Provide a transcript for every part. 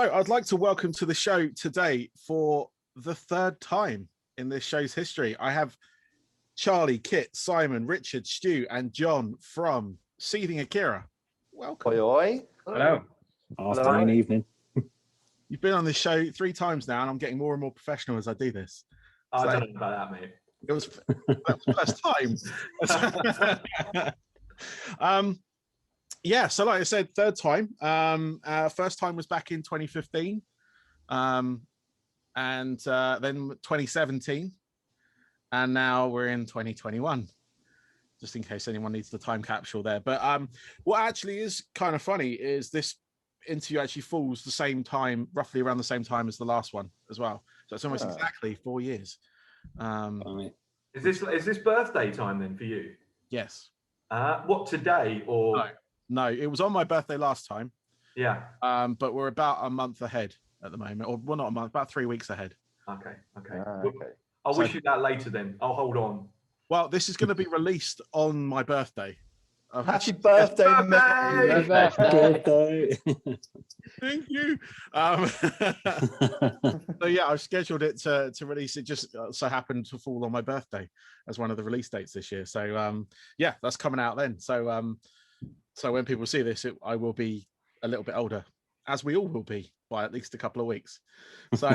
So I'd like to welcome to the show today for the third time in this show's history. I have Charlie, Kit, Simon, Richard, Stu, and John from Seething Akira. Welcome. Oi, oi. Hello. Afternoon, evening. You've been on this show 3 times now, and I'm getting more and more professional as I do this. I don't know about that, mate. It was the first time. Yeah, so like I said, third time. First time was back in 2015, and then 2017, and now we're in 2021. Just in case anyone needs the time capsule there. But what actually is kind of funny is this interview actually falls the same time, roughly around the same time as the last one as well. So it's almost exactly 4 years. Is this birthday time then for you? Yes. What, today or? No, it was on my birthday last time. Yeah. But we're about a month ahead at the moment, or well, not a month, about 3 weeks ahead. Okay. Okay. I'll wish you that later then. I'll hold on. Well, this is going to be released on my birthday. Happy birthday, mate. Birthday. Thank you. So yeah, I've scheduled it to release. It just so happened to fall on my birthday as one of the release dates this year. So yeah, that's coming out then. So so when people see this, I will be a little bit older, as we all will be by at least a couple of weeks. So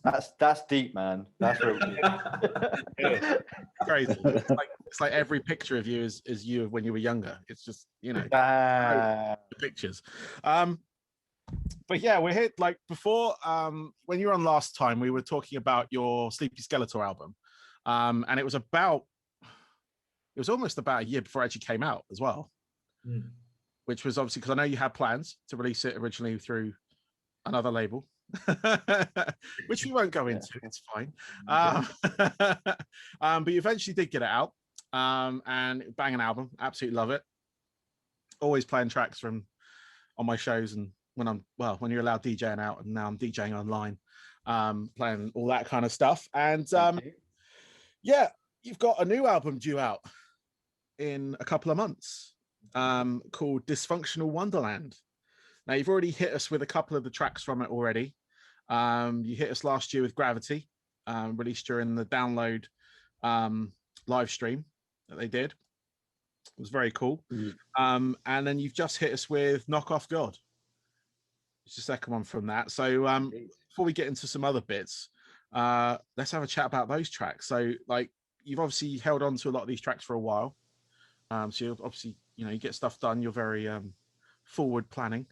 that's deep, man. That's real deep. Crazy. It's like every picture of you is you when you were younger. It's just, you know, pictures. But yeah, we're here. Like before, when you were on last time, we were talking about your Sleepy Skeletor album, and it was almost about a year before it actually came out as well. Which was obviously because I know you had plans to release it originally through another label, which we won't go into. It's fine. But you eventually did get it out, and banging album. Absolutely love it. Always playing tracks from on my shows, and when you're allowed DJing out, and now I'm DJing online, playing all that kind of stuff. And yeah, you've got a new album due out in a couple of months. Called Dysfunctional Wonderland. Now you've already hit us with a couple of the tracks from it already. You hit us last year with Gravity, released during the Download live stream that they did. It was very cool. And then you've just hit us with Knock Off God. It's the second one from that. So before we get into some other bits, let's have a chat about those tracks. So like you've obviously held on to a lot of these tracks for a while. So you're obviously, you know, you get stuff done. You're very forward planning.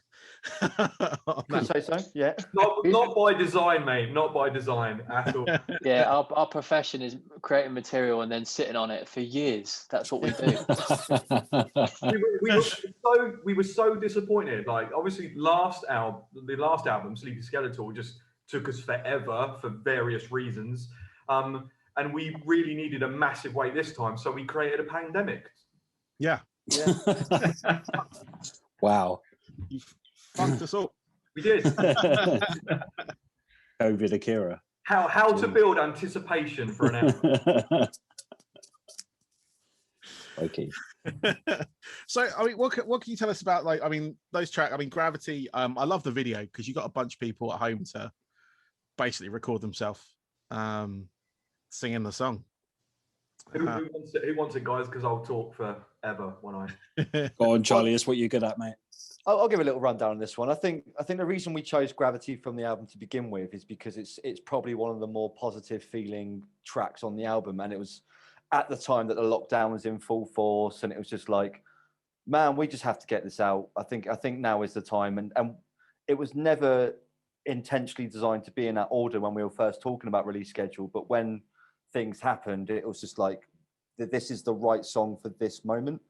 Could say so, yeah. Not by design, mate. Not by design at all. Yeah, our profession is creating material and then sitting on it for years. That's what we do. we were so disappointed. Like obviously, the last album, Sleepy Skeletor, just took us forever for various reasons. And we really needed a massive wait this time, so we created a pandemic. Yeah. Wow. You fucked us all. We did. COVID Akira. How to build anticipation for an album. Okay. So I mean, what can you tell us about, like, I mean, those tracks? I mean, Gravity. I love the video because you got a bunch of people at home to basically record themselves singing the song. Who wants it, guys? Because I'll talk forever when I. Go on, Charlie. It's what you're good at, mate. I'll give a little rundown on this one. I think the reason we chose Gravity from the album to begin with is because it's probably one of the more positive feeling tracks on the album, and it was at the time that the lockdown was in full force, and it was just like, man, we just have to get this out. I think now is the time, and it was never intentionally designed to be in that order when we were first talking about release schedule, but when things happened, it was just like, this is the right song for this moment.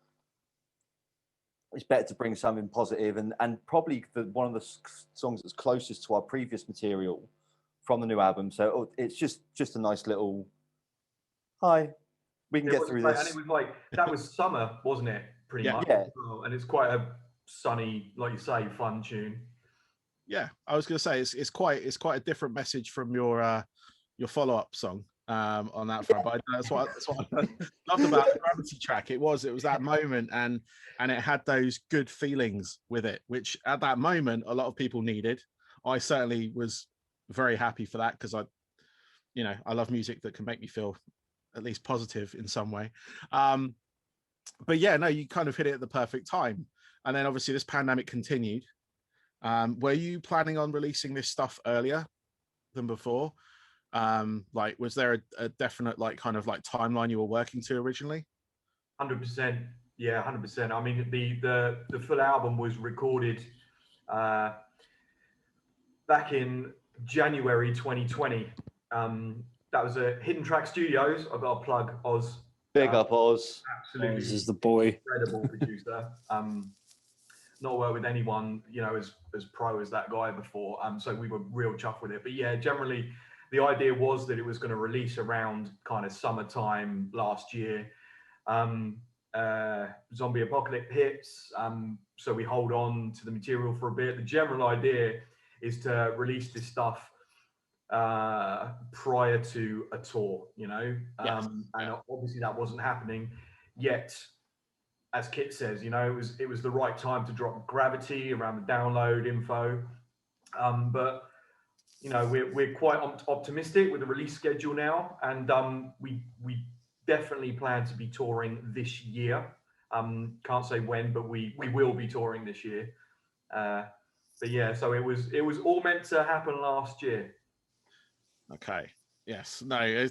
It's better to bring something positive, and probably one of the songs that's closest to our previous material from the new album. So it's just a nice little, hi, we can get through this. And it was like, that was summer, wasn't it? Pretty much. Yeah. And it's quite a sunny, like you say, fun tune. Yeah, I was going to say it's quite a different message from your follow-up song. On that front, but that's what I loved about the Gravity track. It was that moment, and it had those good feelings with it, which at that moment a lot of people needed. I certainly was very happy for that, because I love music that can make me feel at least positive in some way. But yeah, no, you kind of hit it at the perfect time. And then obviously this pandemic continued. Were you planning on releasing this stuff earlier than before? Like, was there a definite kind of timeline you were working to originally? 100%. Yeah, 100%. I mean, the full album was recorded back in January 2020. That was at Hidden Track Studios. I've got to plug Oz. Big up, Oz. Absolutely. Oz is the boy. Incredible producer. Not worked with anyone, as pro as that guy before. So we were real chuffed with it. But yeah, generally the idea was that it was going to release around kind of summertime last year. Zombie apocalypse hits. So we hold on to the material for a bit. The general idea is to release this stuff prior to a tour, Yes. and obviously that wasn't happening yet. As Kit says, it was the right time to drop Gravity around the download info. But we're quite optimistic with the release schedule now, and we definitely plan to be touring this year. Can't say when, but we will be touring this year. But yeah, so it was all meant to happen last year. Okay. Yes. No. I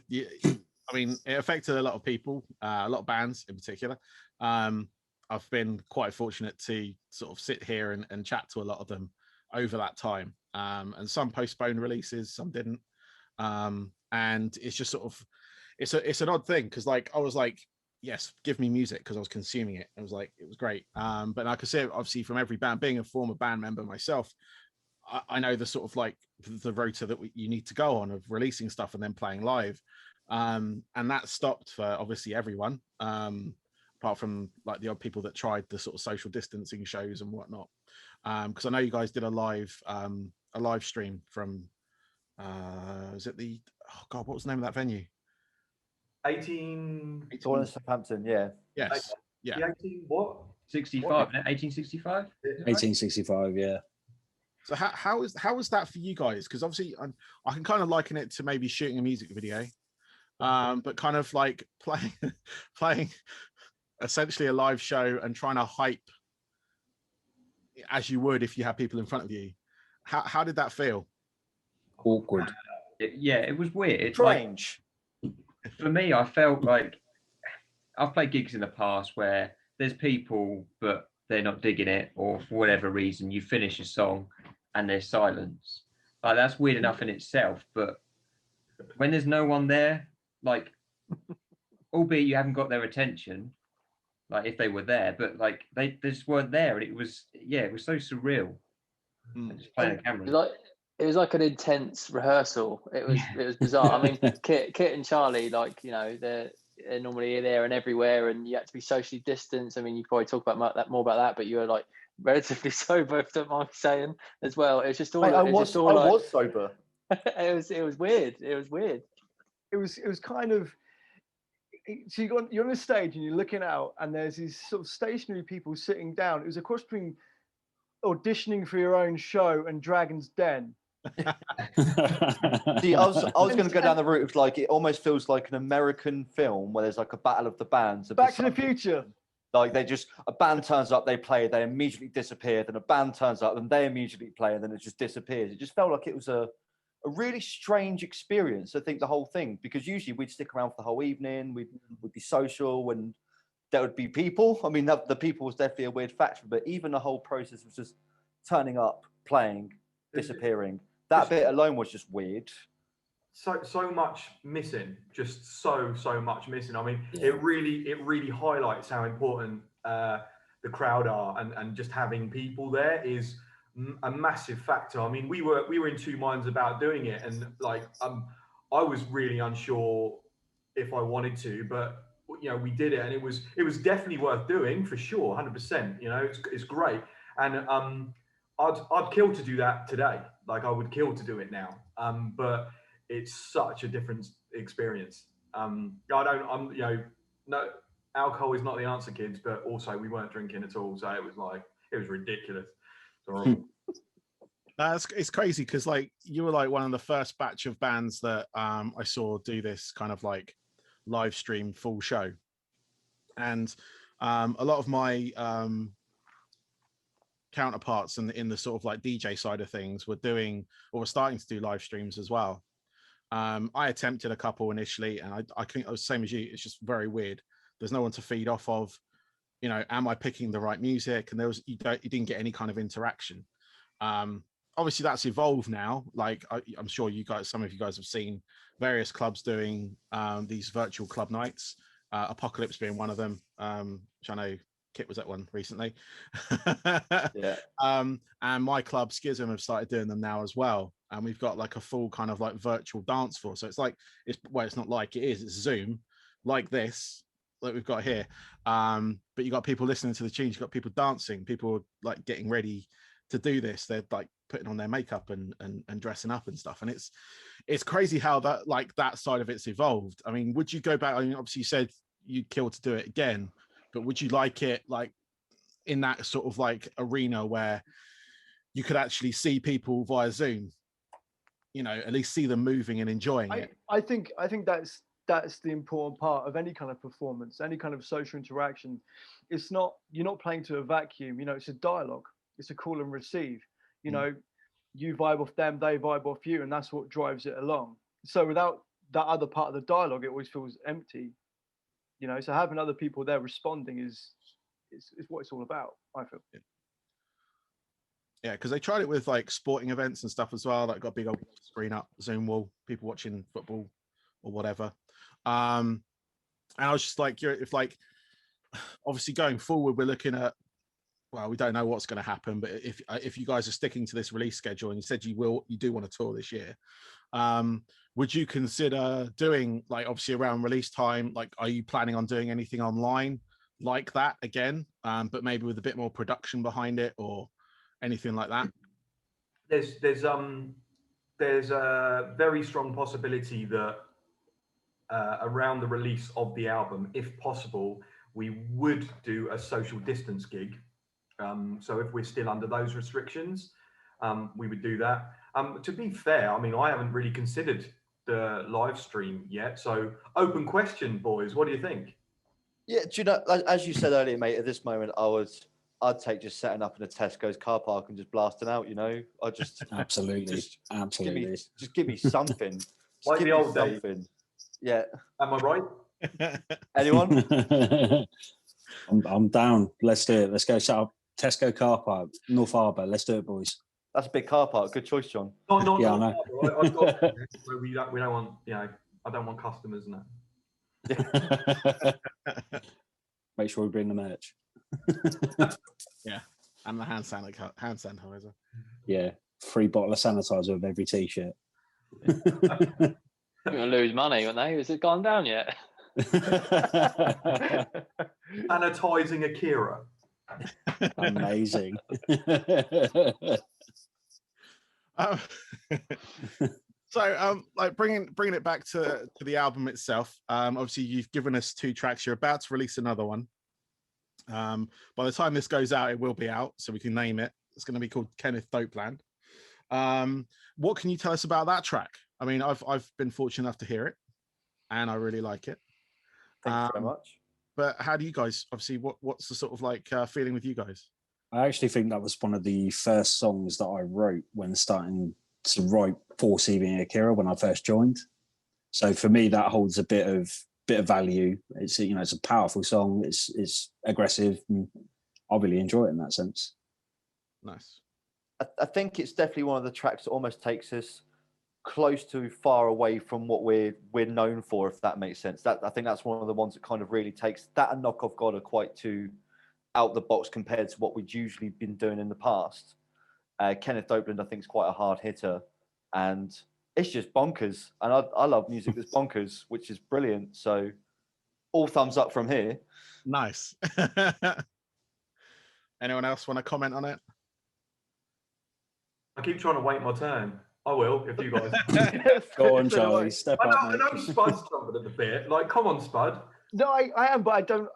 mean, it affected a lot of people, a lot of bands in particular. I've been quite fortunate to sort of sit here and chat to a lot of them over that time. And some postponed releases, some didn't. And it's just sort of, it's an odd thing, because I was like, yes, give me music, because I was consuming it. It was great. But like I said, obviously from every band, being a former band member myself, I know the sort of the rota that you need to go on of releasing stuff and then playing live. And that stopped for obviously everyone, apart from the odd people that tried the sort of social distancing shows and whatnot. Because I know you guys did a live stream from, is it what was the name of that venue? 18. It's all in Southampton, yeah. Yes. Yeah. 18 what? 65, 1865? 1865, yeah. So how was that for you guys? Because obviously I can kind of liken it to maybe shooting a music video, but kind of playing essentially a live show and trying to hype as you would if you had people in front of you. How did that feel? Awkward. It was weird. Strange. For me, I felt like I've played gigs in the past where there's people, but they're not digging it, or for whatever reason, you finish a song and there's silence. That's weird enough in itself, but when there's no one there, albeit you haven't got their attention, if they were there, but they just weren't there, and it was so surreal. Just playing a camera. It was like an intense rehearsal. It was bizarre. I mean, Kit and Charlie, they're normally there and everywhere, and you had to be socially distanced. I mean, you probably talk about that more about that, but you were relatively sober, if don't mind me saying, as well. It's just all. I was sober. It was weird. It was weird. It was kind of. So you're on a stage and you're looking out, and there's these sort of stationary people sitting down. It was a cross between auditioning for your own show and Dragon's Den. See, I was going to go down the route of it almost feels like an American film where there's a battle of the bands. Back to the Future. A band turns up, they play, they immediately disappear. Then a band turns up, and they immediately play, and then it just disappears. It just felt like it was a really strange experience. I think the whole thing, because usually we'd stick around for the whole evening, we'd be social, and there would be people. I mean, the people was definitely a weird factor, but even the whole process was just turning up, playing, disappearing. That bit alone was just weird. So much missing, just so much missing. I mean, it really highlights how important the crowd are, and just having people there is a massive factor. I mean, we were in two minds about doing it, and I was really unsure if I wanted to, but we did it, and it was definitely worth doing for sure, 100%. It's great, and I'd kill to do that today. I would kill to do it now. But it's such a different experience. No, alcohol is not the answer, kids, but also we weren't drinking at all. So it was ridiculous. It's crazy because like you were like one of the first batch of bands that I saw do this kind of like live stream full show, and a lot of my counterparts in the sort of like DJ side of things were doing or were starting to do live streams as well. I attempted a couple initially, and I think I was the same as you. It's just very weird. There's no one to feed off of. You know, am I picking the right music? And you didn't get any kind of interaction. Obviously that's evolved now. Like I'm sure some of you guys have seen various clubs doing these virtual club nights, Apocalypse being one of them, which I know Kit was at one recently. Yeah. And my club Schism have started doing them now as well, and we've got like a full kind of like virtual dance floor. So it's like it's not like it's Zoom like this that we've got here, but you got people listening to the tunes, you got people dancing, people like getting ready to do this. They're like putting on their makeup and dressing up and stuff, and it's crazy how that side of it's evolved. I mean, would you go back? I mean, obviously you said you'd kill to do it again, but would you like it like in that sort of like arena where you could actually see people via Zoom, you know, at least see them moving and enjoying it? I think that's the important part of any kind of performance, any kind of social interaction. It's not, you're not playing to a vacuum, you know, it's a dialogue, it's a call and receive, you know, you vibe off them, they vibe off you, and that's what drives it along. So without that other part of the dialogue, it always feels empty, you know. So having other people there responding is what it's all about, I feel. Yeah, because they tried it with like sporting events and stuff as well. Like got a big old screen up, Zoom wall, people watching football or whatever. And I was just like, if like, obviously going forward, we're looking at, well, we don't know what's going to happen, but if you guys are sticking to this release schedule, and you said you do want to tour this year, would you consider doing like obviously around release time? Like, are you planning on doing anything online like that again, but maybe with a bit more production behind it or anything like that? There's a very strong possibility that around the release of the album, if possible, we would do a social distance gig. So if we're still under those restrictions, we would do that. To be fair, I mean, I haven't really considered the live stream yet. So open question, boys. What do you think? Yeah, do you know, as you said earlier, mate, at this moment, I'd take just setting up in a Tesco's car park and just blasting out, you know? I just... Absolutely. Absolutely. Just give me something. Just like give the me old days. something. Yeah. Am I right? Anyone? I'm down. Let's do it. Let's go set up Tesco car park, North Harbour. Let's do it, boys. That's a big car park. Good choice, John. Not, Yeah, I know. I've got, we don't want, you know, I don't want customers and that. Make sure we bring the merch. Yeah, and the hand sanitizer. Yeah, free bottle of sanitizer with every t-shirt. You're gonna lose money, aren't they? Has it gone down yet? Sanitizing Akira. Amazing. So like bringing it back to the album itself, obviously you've given us 2 tracks, you're about to release another one. By the time this goes out, it will be out, so we can name it. It's going to be called Kenneth Dopeland. What can you tell us about that track? I mean, I've been fortunate enough to hear it, and I really like it. Thank you very much. But how do you guys, obviously, what's the sort of like feeling with you guys? I actually think that was one of the first songs that I wrote when starting to write for Seething Akira when I first joined. So for me, that holds a bit of value. It's, you know, it's a powerful song. It's aggressive, and I really enjoy it in that sense. Nice. I think it's definitely one of the tracks that almost takes us close to far away from what we're known for, if that makes sense. That I think that's one of the ones that kind of really takes that, and Knock Off God are quite too out the box compared to what we'd usually been doing in the past. Kenneth Dopeland, I think, is quite a hard hitter, and it's just bonkers. And I love music that's bonkers, which is brilliant. So all thumbs up from here. Nice. Anyone else want to comment on it? I keep trying to wait my turn. I will, if you guys. Go on, Charlie. Step up. I know Spud's jumping at the bit. Like, come on, Spud. No, I am, but I don't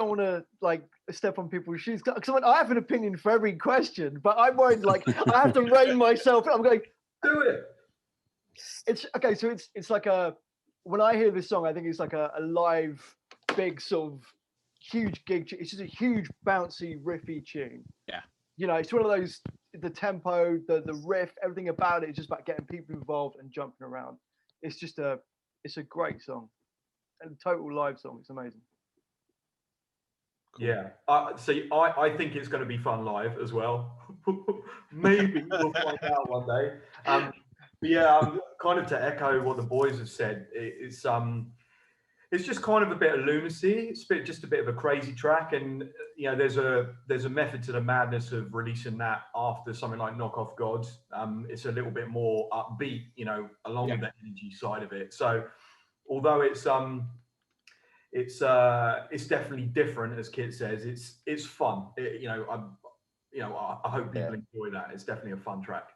want to like step on people's shoes because I have an opinion for every question, but I'm worried like I have to rein myself. I'm going, Do it. it's okay. So it's like when I hear this song, I think it's like a live, big sort of huge gig. It's just a huge bouncy, riffy tune. Yeah. You know, it's one of those. The tempo, the riff, everything about it is just about getting people involved and jumping around. It's a great song, and total live song. It's amazing. Cool. Yeah. I think it's going to be fun live as well. Maybe we'll find out one day. But yeah, kind of to echo what the boys have said. It's just kind of a bit of lunacy. It's just a bit of a crazy track, and you know, there's a method to the madness of releasing that after something like Knock Off God. It's a little bit more upbeat, you know, along with the energy side of it. So, although it's definitely different, as Kit says, it's fun. I hope people enjoy that. It's definitely a fun track.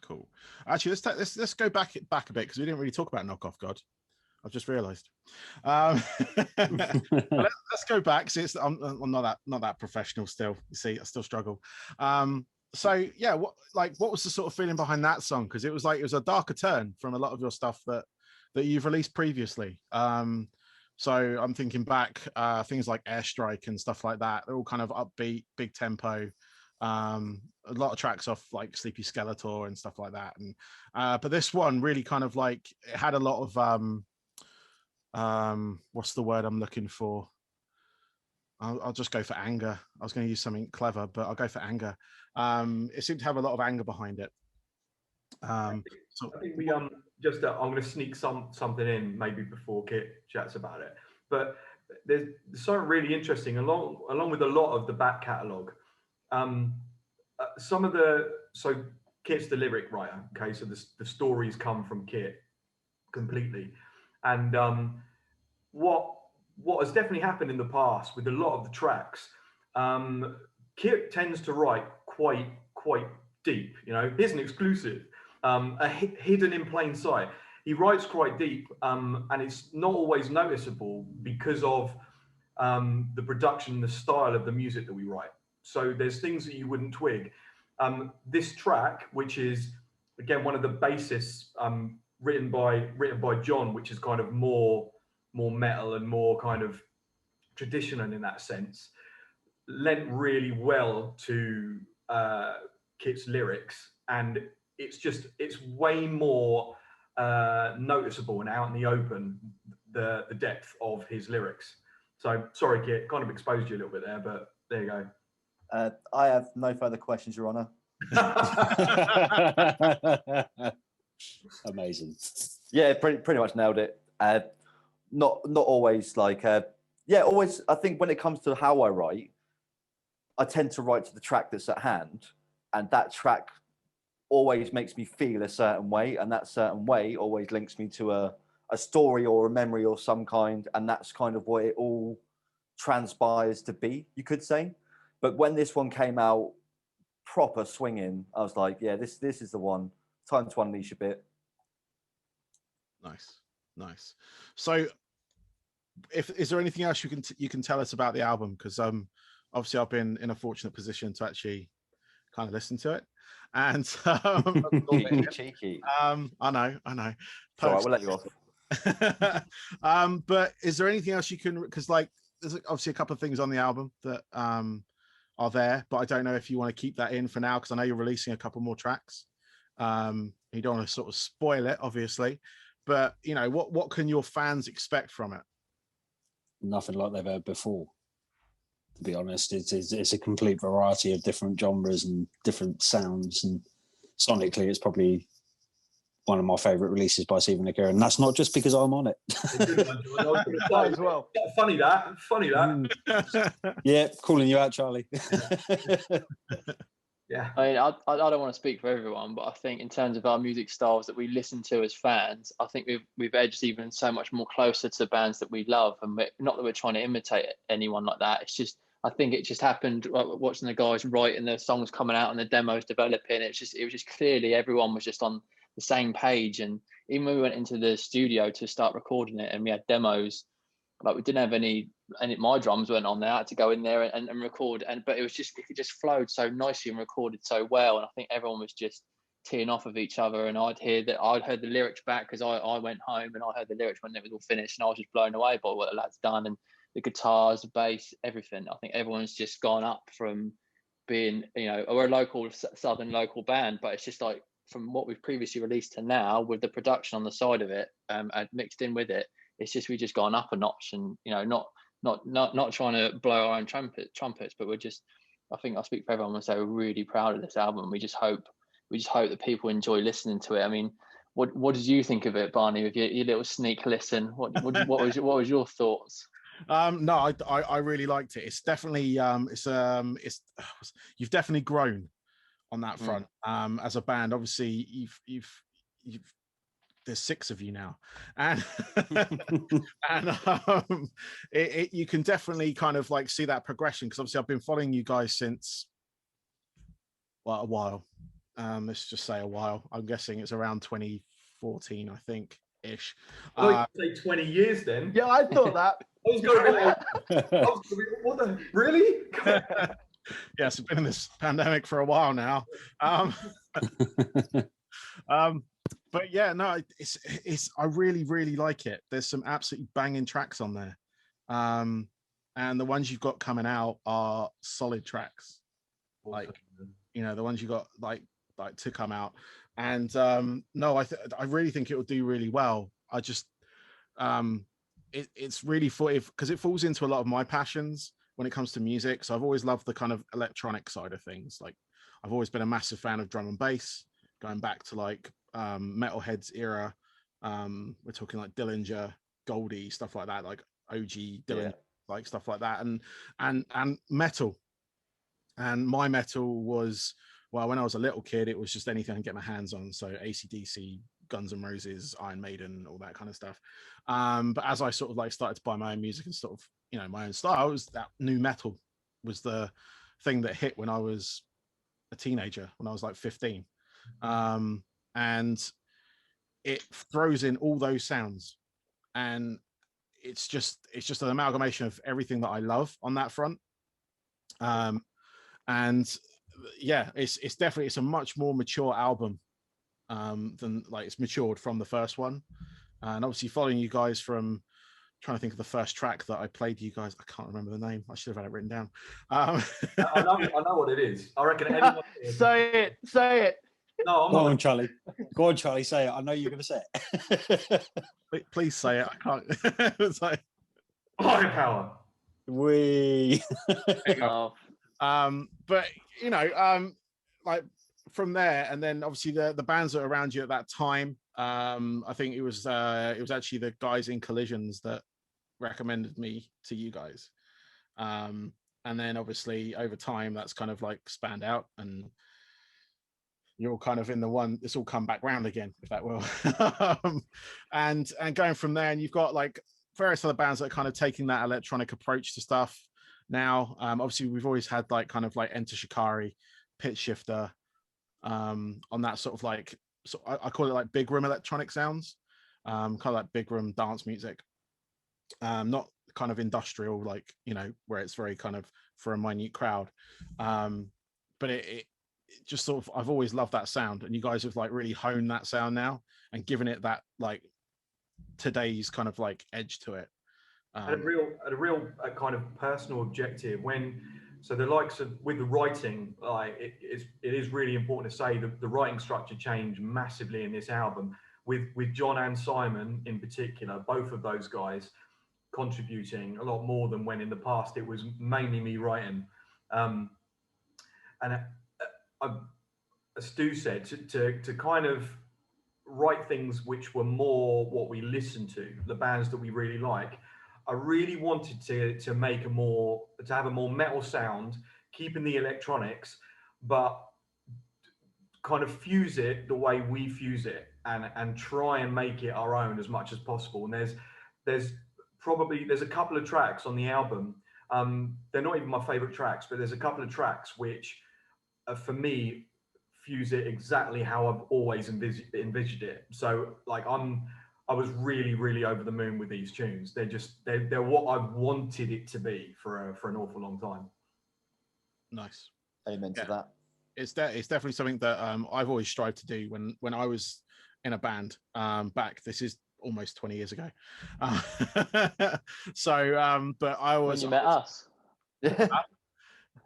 Cool. Actually, let's go back a bit because we didn't really talk about Knock Off God. I've just realised. Let's go back. See, I'm not that professional still. You see, I still struggle. So yeah, what was the sort of feeling behind that song? Because it was a darker turn from a lot of your stuff that you've released previously. So I'm thinking back, things like Airstrike and stuff like that. They're all kind of upbeat, big tempo. A lot of tracks off like Sleepy Skeletor and stuff like that. And but this one really kind of like it had a lot of what's the word I'm looking for? I'll just go for anger. I was going to use something clever, but I'll go for anger. It seemed to have a lot of anger behind it. I think we I'm going to sneak something in maybe before Kit chats about it. But there's something really interesting along with a lot of the back catalogue. So Kit's the lyric writer. Okay, so the stories come from Kit completely, and what has definitely happened in the past with a lot of the tracks, Kit tends to write quite deep. You know, here's an exclusive, hidden in plain sight. He writes quite deep, and it's not always noticeable because of the production, the style of the music that we write. So there's things that you wouldn't twig. This track, which is again one of the bassists, written by John, which is kind of more metal and more kind of traditional in that sense, lent really well to Kit's lyrics, and it's way more noticeable and out in the open, the depth of his lyrics. So sorry, Kit, kind of exposed you a little bit there, but there you go. I have no further questions, Your Honour. Amazing. Yeah, pretty much nailed it. Not always like always. I think when it comes to how I write, I tend to write to the track that's at hand, and that track always makes me feel a certain way, and that certain way always links me to a story or a memory or some kind, and that's kind of what it all transpires to be, you could say. But when this one came out proper swinging, I was like, yeah, this is the one. Time to unleash a bit. Nice. So is there anything else you can tell us about the album? Because obviously I've been in a fortunate position to actually kind of listen to it, and cheeky. I know. All right, we'll let you off. But is there anything else you can? Because like there's obviously a couple of things on the album that are there, but I don't know if you want to keep that in for now because I know you're releasing a couple more tracks. You don't want to sort of spoil it, obviously, but you know what can your fans expect from it? Nothing like they've heard before, to be honest. It's a complete variety of different genres and different sounds, and sonically it's probably one of my favorite releases by Seething Akira, and that's not just because I'm on it. As well. Funny that. Yeah, calling you out, Charlie. Yeah. I mean, I don't want to speak for everyone, but I think in terms of our music styles that we listen to as fans, I think we've edged even so much more closer to bands that we love, and not that we're trying to imitate anyone like that. It's just I think it just happened watching the guys writing the songs coming out and the demos developing. It was just clearly everyone was just on the same page, and even when we went into the studio to start recording it and we had demos, like we didn't have any my drums weren't on there. I had to go in there and record, but it just flowed so nicely and recorded so well, and I think everyone was just teeing off of each other, and I'd heard the lyrics back because I went home and I heard the lyrics when it was all finished, and I was just blown away by what the lads done, and the guitars, the bass, everything. I think everyone's just gone up from being, we're a local southern local band, but it's just like from what we've previously released to now, with the production on the side of it and mixed in with it, it's just, we've just gone up a notch, and not trying to blow our own trumpets, but I think I'll speak for everyone and say we're really proud of this album. We just hope that people enjoy listening to it. I mean, what did you think of it, Barney, with your little sneak listen? What was your thoughts? No, I really liked it. It's definitely you've definitely grown on that front. As a band, obviously you've there's 6 of you now, and you can definitely kind of like see that progression, because obviously I've been following you guys since a while. Let's just say a while. I'm guessing it's around 2014, I think, ish. Say 20 years then. Yeah, I thought that. I was going to be like, what the, really? Yes, I've been in this pandemic for a while now. But yeah, no, it's I really, really like it. There's some absolutely banging tracks on there. And the ones you've got coming out are solid tracks. Like, the ones you got like to come out. And no, I really think it will do really well. I just it's really because it falls into a lot of my passions when it comes to music. So I've always loved the kind of electronic side of things. Like, I've always been a massive fan of drum and bass, going back to like Metalhead's era. We're talking like Dillinger, Goldie, stuff like that, like OG Dillinger, like stuff like that, and metal. And my metal was, well, when I was a little kid, it was just anything I could get my hands on. So AC/DC, Guns N' Roses, Iron Maiden, all that kind of stuff. But as I sort of like started to buy my own music and sort of, my own style, was that new metal was the thing that hit when I was a teenager, when I was like 15. And it throws in all those sounds, and it's just an amalgamation of everything that I love on that front. And yeah, it's definitely, it's a much more mature album than, like, it's matured from the first one. And obviously following you guys from, trying to think of the first track that I played you guys, I can't remember the name. I should have had it written down. I know what it is. I reckon anyone Say it. No, Go on, Charlie. Go on, Charlie. Say it. I know you're going to say it. Please say it. I can't. It's like higher power. But like from there, and then obviously the bands that are around you at that time. I think it was actually the guys in Collisions that recommended me to you guys. And then obviously over time that's kind of like spanned out, and you're all kind of in the one, it's all come back round again, if that will. and going from there, and you've got like various other bands that are kind of taking that electronic approach to stuff now. Obviously we've always had like kind of like Enter Shikari, Pitch Shifter, on that sort of like, so I call it like big room electronic sounds, kind of like big room dance music, not kind of industrial, like, where it's very kind of for a minute crowd. But it just sort of, I've always loved that sound, and you guys have like really honed that sound now and given it that like today's kind of like edge to it. At a real kind of personal objective, so the likes of, with the writing, like it is really important to say that the writing structure changed massively in this album, with John and Simon in particular, both of those guys contributing a lot more than when in the past it was mainly me writing. As Stu said, to kind of write things which were more what we listened to, the bands that we really like. I really wanted to have a more metal sound, keeping the electronics, but kind of fuse it the way we fuse it, and try and make it our own as much as possible. And there's a couple of tracks on the album. They're not even my favorite tracks, but there's a couple of tracks which, for me, fuse it exactly how I've always envisioned it. So like I was really, really over the moon with these tunes. They're what I wanted it to be for an awful long time. Nice. Amen to that. It's definitely something that I've always strived to do when I was in a band back. This is almost 20 years ago. But I was. When you met us.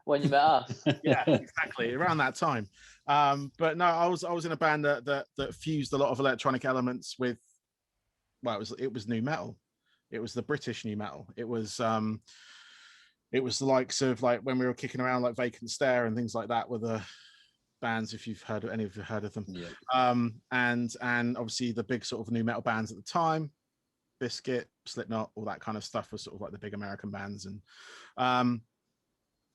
When you met us. Yeah, exactly. Around that time. But no, I was in a band that fused a lot of electronic elements with, well, it was new metal. It was the British new metal. It was the likes of like when we were kicking around like Vacant Stare and things like that were the bands, if you've heard any of you heard of them. Yeah. And obviously the big sort of new metal bands at the time, Biscuit, Slipknot, all that kind of stuff was sort of like the big American bands. And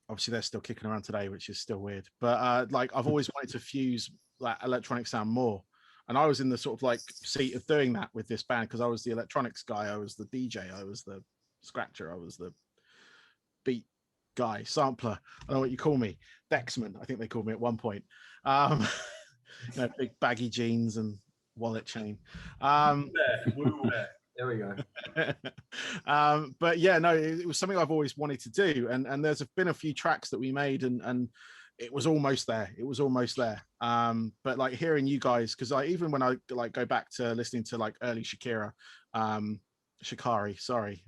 obviously they're still kicking around today, which is still weird. But like I've always wanted to fuse that electronic sound more. And I was in the sort of like seat of doing that with this band because I was the electronics guy, I was the DJ, I was the scratcher, I was the beat guy, sampler. I don't know what you call me, Dexman, I think they called me at one point. Big baggy jeans and wallet chain. There we go. But yeah, no, it was something I've always wanted to do, and there's been a few tracks that we made, and it was almost there. But like hearing you guys, because even when I like go back to listening to like early Shakira, Shikari, sorry.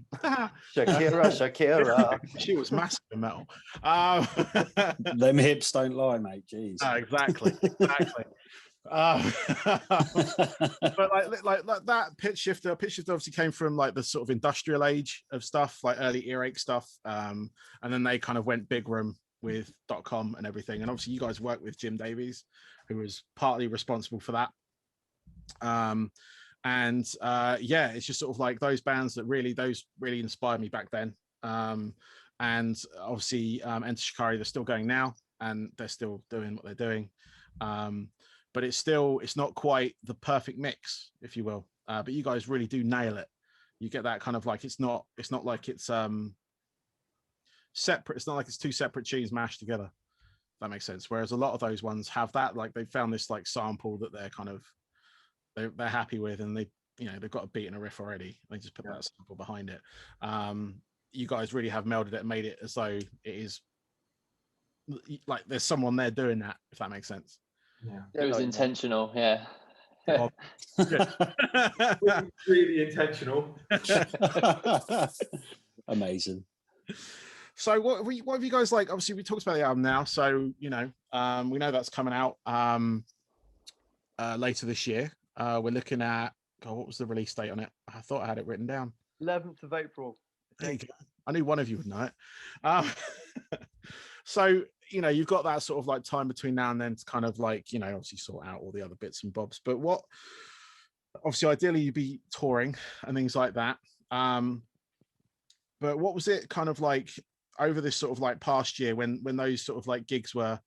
Shakira. She was massive in metal. Them hips don't lie, mate. Jeez. Exactly. But like that pitch shifter obviously came from like the sort of industrial age of stuff, like early earache stuff. And then they kind of went big room with .com and everything. And obviously you guys worked with Jim Davies, who was partly responsible for that. Yeah, it's just sort of like those bands that really inspired me back then. And obviously Enter Shikari, they're still going now and they're still doing what they're doing. But it's not quite the perfect mix, if you will. But you guys really do nail it. You get that kind of like it's not like it's separate. It's not like it's two separate tunes mashed together. If that makes sense. Whereas a lot of those ones have that, like they found this like sample that they're kind of they're happy with, and they've got a beat and a riff already. They just put that sample behind it. You guys really have melded it and made it as though it is like there's someone there doing that. If that makes sense. Yeah, it was intentional. Yeah. Really intentional. Amazing. So what have you guys like? Obviously, we talked about the album now, so we know that's coming out later this year. We're looking at what was the release date on it? I thought I had it written down. 11th of April. There you go. I knew one of you would know it. So you've got that sort of like time between now and then to kind of like obviously sort out all the other bits and bobs. But obviously ideally you'd be touring and things like that. But what was it kind of like over this sort of like past year when those sort of like gigs were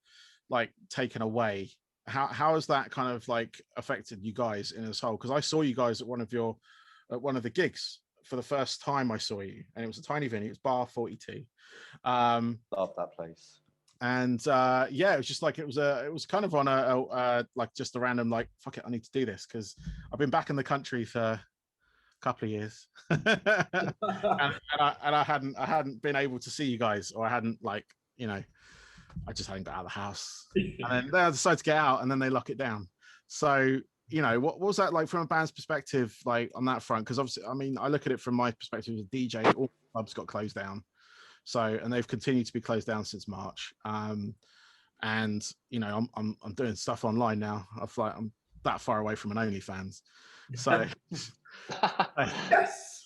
like taken away? How has that kind of like affected you guys in this whole? Because I saw you guys at one of the gigs for the first time. I saw you, and it was a tiny venue. It was Bar 42. Love that place. And yeah, it was just like it was kind of on a like just a random like fuck it, I need to do this because I've been back in the country for a couple of years, and I hadn't been able to see you guys, or I hadn't I just hadn't got out of the house, and then they decided to get out, and then they lock it down. So what was that like from a band's perspective, like on that front? Because obviously, I mean, I look at it from my perspective as a DJ. All clubs got closed down. So, and they've continued to be closed down since March. And I'm doing stuff online now. I'm that far away from an OnlyFans. So Yes.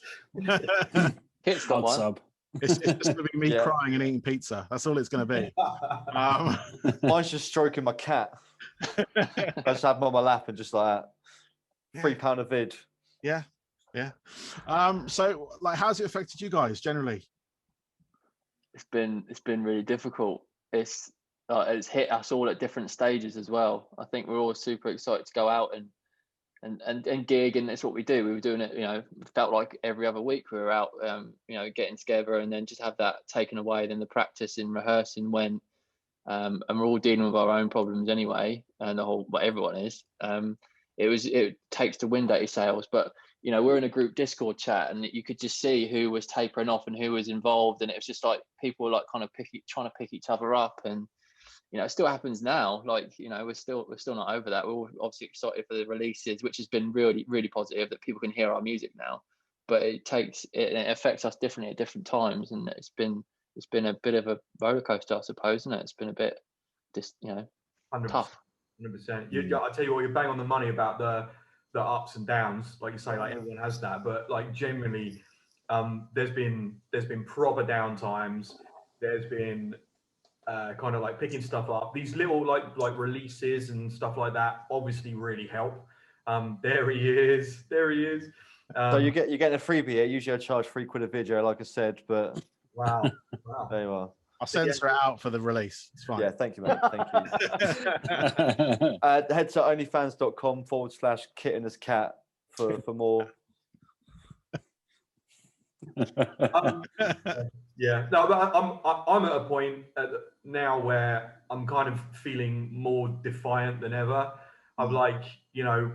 Kit's got one. Sub. it's just gonna be me crying and eating pizza. That's all it's gonna be. Mine's just stroking my cat. I just have him on my lap and just like £3 a vid. Yeah. So like how's it affected you guys generally? It's been really difficult. It's hit us all at different stages as well. I think we're all super excited to go out and gig, and that's what we do. We were doing it, it felt like every other week we were out, getting together, and then just have that taken away. Then the practice and rehearsing went, and we're all dealing with our own problems anyway, and everyone is. It takes the wind out your sails, but you know, we're in a group Discord chat, and you could just see who was tapering off and who was involved, and it was just like people were like kind of trying to pick each other up. And you know, it still happens now. Like, you know, we're still not over that. We're all obviously excited for the releases, which has been really, really positive that people can hear our music now. But it affects us differently at different times, and it's been a bit of a roller coaster, I suppose, isn't it? It's been a bit just, you know, 100%, tough. 100%. I tell you what, you're bang on the money about the ups and downs. Like you say, like everyone has that, but like genuinely, there's been proper down times. There's been kind of like picking stuff up. These little like releases and stuff like that obviously really help. There he is. So you're getting a freebie here. Usually I charge £3 a video, like I said, but wow. There you are. I'll censor it out for the release. It's fine. Yeah, thank you, mate. Thank you. Head to onlyfans.com/kittenascat for more. Yeah, no, but I'm at a point now where I'm kind of feeling more defiant than ever. I've like, you know,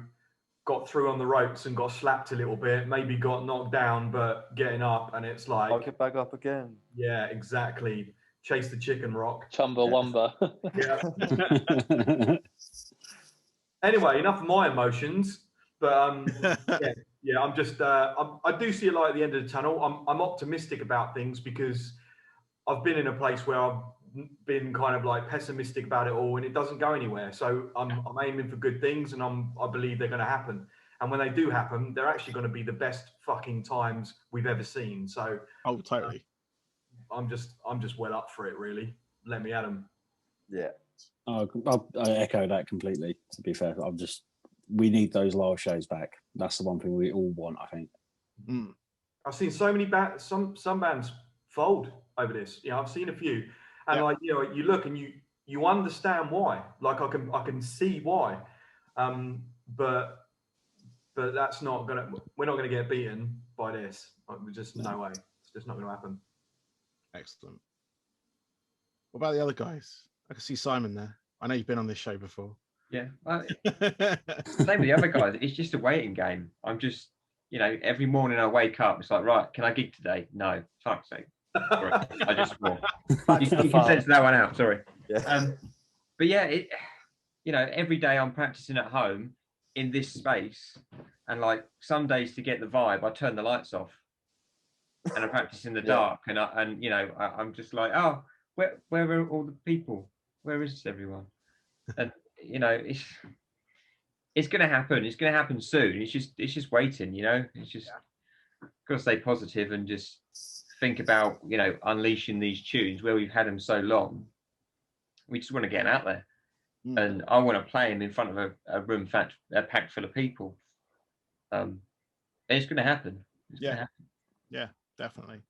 got through on the ropes and got slapped a little bit, maybe got knocked down, but getting up, and it's like, I'll get back up again. Yeah, exactly. Chase the chicken rock. Chumbawamba. Yeah. Anyway, enough of my emotions, but yeah, I'm just I do see a light at the end of the tunnel. I'm optimistic about things because I've been in a place where I've been kind of like pessimistic about it all, and it doesn't go anywhere. So I'm aiming for good things, and I believe they're going to happen. And when they do happen, they're actually going to be the best fucking times we've ever seen. So totally. I'm just well up for it, really. Let me at them. Yeah. I echo that completely. To be fair, we need those live shows back. That's the one thing we all want, I think. I've seen so many some bands fold over this. You know, I've seen a few, and like, you know, you look and you understand why. Like I can see why, but that's not gonna. We're not gonna get beaten by this. Like, no way. It's just not gonna happen. Excellent. What about the other guys? I can see Simon there. I know you've been on this show before. Yeah. Well, same with the other guys. It's just a waiting game. I'm just, you know, every morning I wake up, it's like, right, can I gig today? No. Fuck's sake. Sorry, I just swore. You can sense that one out. Sorry. Yeah. But yeah, you know, every day I'm practicing at home in this space, and like some days to get the vibe, I turn the lights off and I practice in the dark, and you know, I'm just like, oh, where are all the people? Where is everyone? And you know, it's going to happen. It's going to happen soon. It's just waiting. You know, it's just got to stay positive and just think about, you know, unleashing these tunes where we've had them so long. We just want to get them out there, and I want to play them in front of a room packed full of people. And it's going to happen. Yeah, definitely.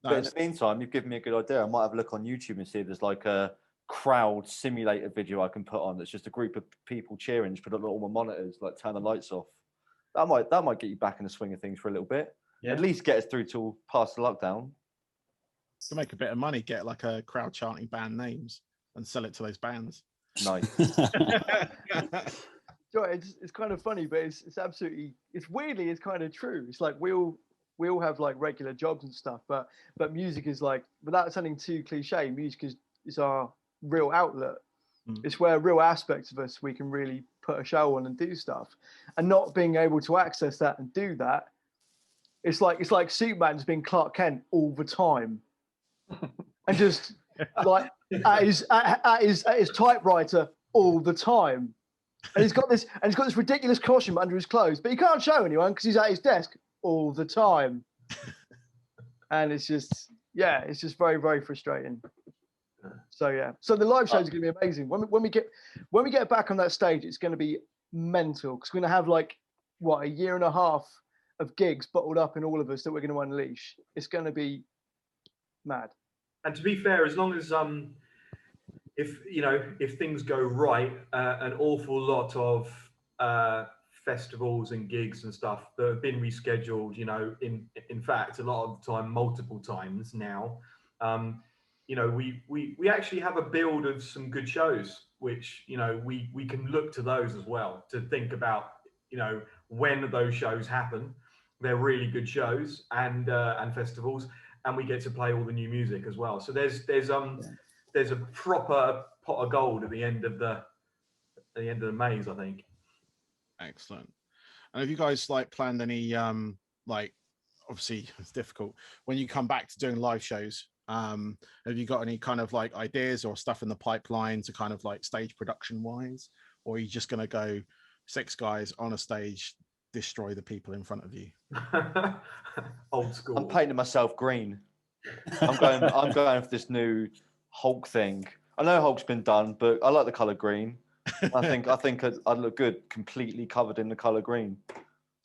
But in the meantime, you've given me a good idea. I might have a look on YouTube and see if there's like a crowd simulator video I can put on that's just a group of people cheering, just put up all my monitors, like turn the lights off. That might get you back in the swing of things for a little bit. Yeah. At least get us through till past the lockdown. To make a bit of money, get like a crowd chanting band names and sell it to those bands. Nice. It's kind of funny, but it's weirdly, it's kind of true. It's like we all have like regular jobs and stuff, but music is like, without sounding too cliche, music is our real outlet. It's where real aspects of us we can really put a show on and do stuff, and not being able to access that and do that. It's like Superman's being Clark Kent all the time, and just like at his typewriter all the time, and he's got this ridiculous costume under his clothes, but he can't show anyone because he's at his desk all the time, and it's just very, very frustrating. So the live shows are going to be amazing. When we get back on that stage, it's going to be mental, because we're going to have like a year and a half of gigs bottled up in all of us that we're going to unleash. It's going to be mad. And to be fair, as long as if things go right, an awful lot of festivals and gigs and stuff that have been rescheduled, you know, in fact a lot of the time, multiple times now, you know, we actually have a build of some good shows, which, you know, we can look to those as well to think about, you know, when those shows happen. they're really good shows and festivals, and we get to play all the new music as well. So there's a proper pot of gold at the end of the maze, I think. Excellent. And have you guys like planned any like, obviously it's difficult when you come back to doing live shows, have you got any kind of like ideas or stuff in the pipeline to kind of like stage production wise, or are you just going to go 6 guys on a stage, destroy the people in front of you? Old school. I'm painting myself green. I'm going for this new Hulk thing. I know Hulk's been done, but I like the color green. I think I'd look good completely covered in the color green.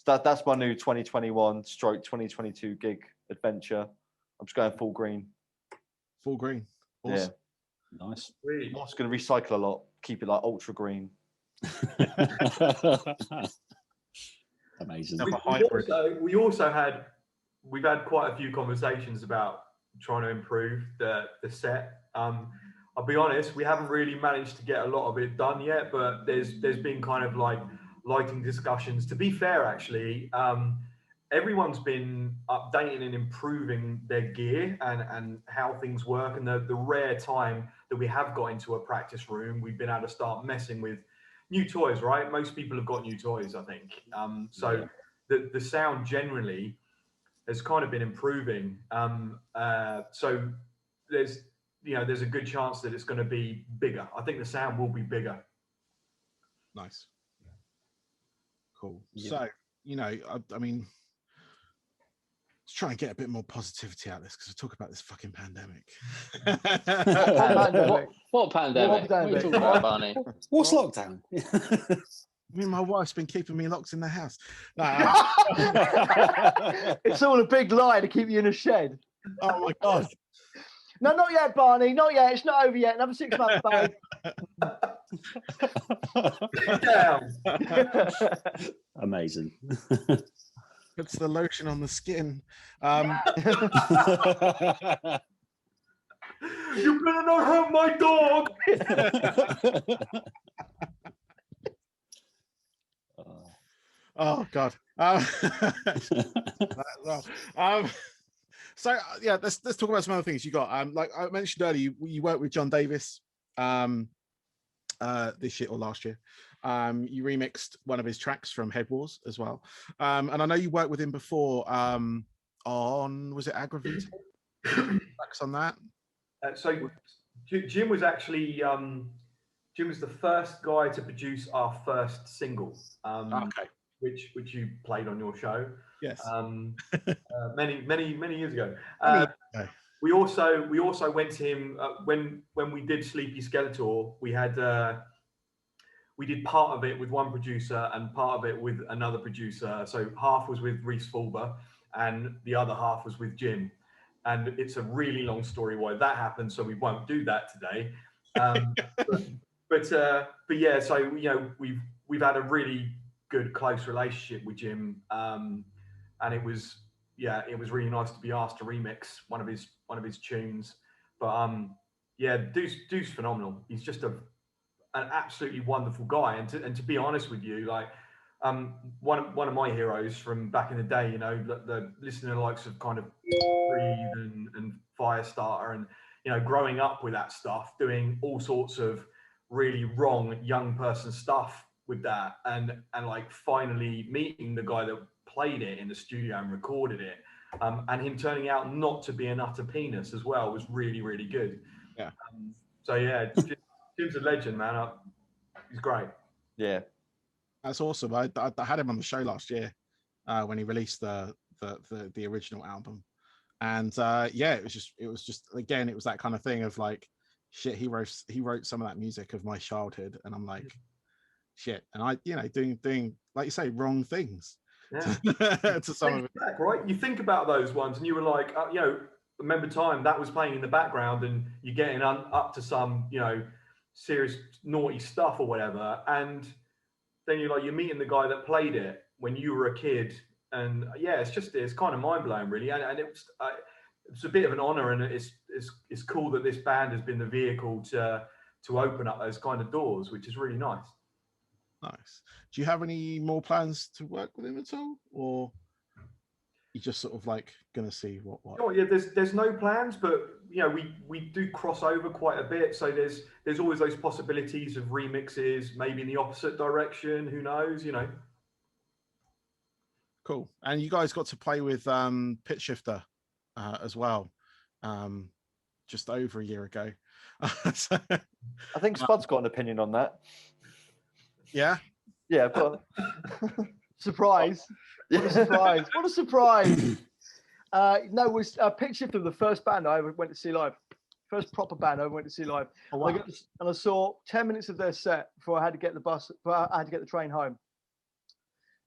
So that's my new 2021/2022 gig adventure. I'm just going full green. Full green. Awesome. Yeah. Nice. I'm also going to recycle a lot. Keep it like ultra green. Amazing. We've had quite a few conversations about trying to improve the set. I'll be honest, we haven't really managed to get a lot of it done yet, but there's been kind of like lighting discussions. To be fair, actually, everyone's been updating and improving their gear and how things work. And the rare time that we have got into a practice room, we've been able to start messing with new toys, right? Most people have got new toys, I think. The sound generally has kind of been improving. So there's a good chance that it's going to be bigger. I think the sound will be bigger. Nice. Cool. Yeah. So, I mean, let's try and get a bit more positivity out of this, because we talk about this fucking pandemic. What pandemic? What are you talking about, Barney? What's lockdown? I mean, my wife's been keeping me locked in the house. It's all a big lie to keep you in a shed. Oh my God. No, not yet, Barney. Not yet. It's not over yet. Another 6 months, babe. Amazing. Puts the lotion on the skin. You better not hurt my dog. Oh God. So yeah, let's talk about some other things you got. Like I mentioned earlier, you worked with John Davis this year or last year. You remixed one of his tracks from Head Wars as well. And I know you worked with him before on, was it Aggravated? Tracks on that? So Jim was actually Jim was the first guy to produce our first single. Okay. Which you played on your show. Yes. Many years ago. We also went to him when we did Sleepy Skeletor. We did part of it with one producer and part of it with another producer. So half was with Reese Fulber and the other half was with Jim. And it's a really long story why that happened, so we won't do that today. But yeah, so we've had a really good close relationship with Jim, and it was really nice to be asked to remix one of his tunes. But yeah, Dude's phenomenal. He's just an absolutely wonderful guy, and to be honest with you, like one of my heroes from back in the day, the listening to the likes of kind of Breathe and Firestarter, and growing up with that stuff, doing all sorts of really wrong young person stuff with that, and like finally meeting the guy that played it in the studio and recorded it, and him turning out not to be an utter penis as well was really, really good. Yeah. So yeah, Jim's a legend, man. He's great. Yeah, that's awesome. I had him on the show last year when he released the original album, and yeah, it was just again, it was that kind of thing of like, shit, he wrote some of that music of my childhood, and I'm like, shit, and I doing like you say, wrong things. Yeah. To some of it, right? You think about those ones, and you were like, remember time that was playing in the background, and you're getting up to some, serious naughty stuff or whatever, and then you're meeting the guy that played it when you were a kid, and yeah, it's kind of mind blowing, really, and it's a bit of an honor, and it's cool that this band has been the vehicle to open up those kind of doors, which is really nice. Nice. Do you have any more plans to work with him at all, or? you're just sort of like gonna see what. Oh yeah, there's no plans, but you know we do cross over quite a bit. So there's always those possibilities of remixes, maybe in the opposite direction. Who knows? You know. Cool. And you guys got to play with Pitch Shifter as well, just over a year ago. So, I think Spud's got an opinion on that. yeah. Yeah, but surprise! What a surprise! What a surprise! No, it was Pitch Shifter, the first band I ever went to see live. First proper band I ever went to see live. Oh, wow. And I saw 10 minutes of their set before I had to get the train home.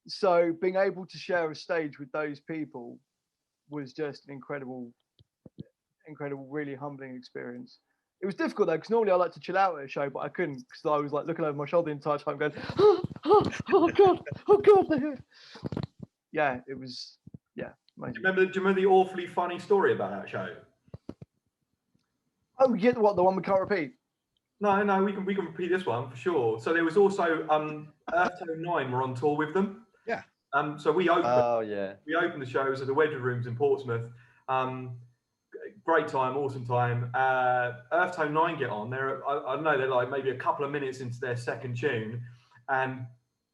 So being able to share a stage with those people was just an incredible, really humbling experience. It was difficult though, because normally I like to chill out at a show, but I couldn't because I was like looking over my shoulder the entire time, going, oh god, they're here. Yeah, it was, yeah. Amazing. Do you remember the awfully funny story about that show? Oh yeah, what, the one we can't repeat? No, we can repeat this one for sure. So there was also Earth Tone 9 were on tour with them. Yeah. So we opened. Oh yeah. We opened the shows at the Wedgwood Rooms in Portsmouth. Great time, awesome time. Earth Tone 9 get on. I don't know, they're like maybe a couple of minutes into their second tune, and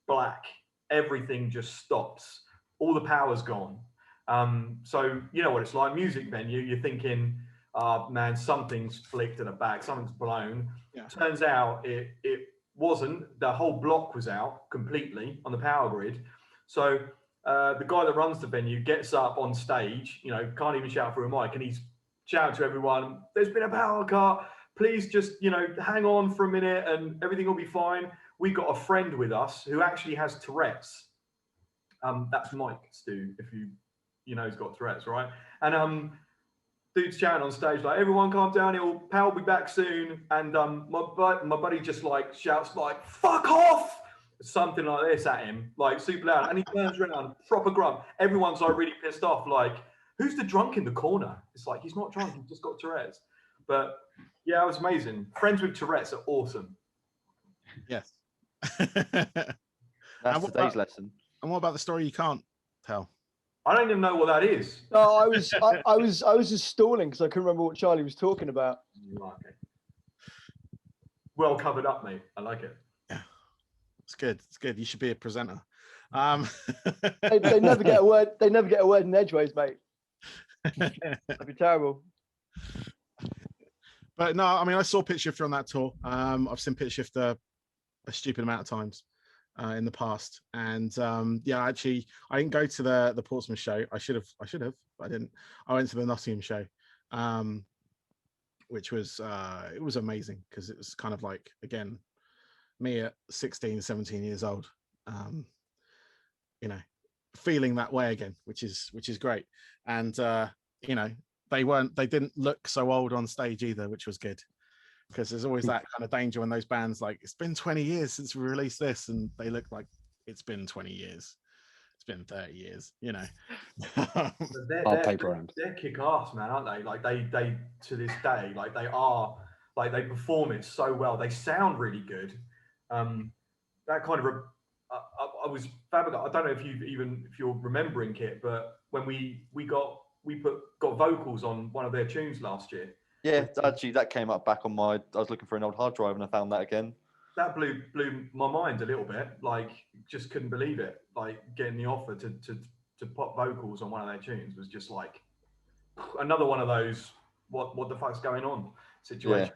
black. Everything just stops. All the power's gone. So you know what it's like, music venue. You're thinking, oh man, something's flicked at the back, something's blown. Yeah. Turns out it wasn't. The whole block was out completely on the power grid. So the guy that runs the venue gets up on stage, you know, can't even shout through a mic, and he's shouting to everyone, there's been a power cut, please just, you know, hang on for a minute and everything will be fine. We've got a friend with us who actually has Tourette's. That's Mike, Stu, if you know he's got Tourette's, right? And dude's shouting on stage like, everyone calm down, power will be back soon. And my buddy just like shouts like, fuck off! Something like this at him, like super loud, and he turns around, proper grunt. Everyone's like really pissed off, like, who's the drunk in the corner? It's like, he's not drunk, he's just got Tourette's. But yeah, it was amazing. Friends with Tourette's are awesome. Yes. That's today's lesson. And what about the story you can't tell? I don't even know what that is. No, I was just stalling because I couldn't remember what Charlie was talking about. Okay. Well covered up, mate. I like it. Yeah, it's good. It's good. You should be a presenter. They never get a word. They never get a word in edgeways, mate. That'd be terrible. But no, I mean, I saw Pitch Shifter on that tour. I've seen Pitch Shifter a stupid amount of times in the past, and yeah, actually, I didn't go to the Portsmouth show. I should have, but I didn't. I went to the Nottingham show, which was it was amazing because it was kind of like, again, me at 16, 17 years old, you know, feeling that way again, which is great. And you know, they didn't look so old on stage either, which was good, because there's always that kind of danger when those bands, like, it's been 20 years since we released this, and they look like it's been 20 years, it's been 30 years, you know. They're kick-ass, man, aren't they? Like they to this day, like they are, like they perform it so well, they sound really good. That kind of I was fabricated. I don't know if you're remembering, Kit, but when we got vocals on one of their tunes last year. Yeah, actually, that came up back on I was looking for an old hard drive and I found that again. That blew my mind a little bit. Like, just couldn't believe it. Like, getting the offer to pop vocals on one of their tunes was just like another one of those what the fuck's going on situation. Yeah.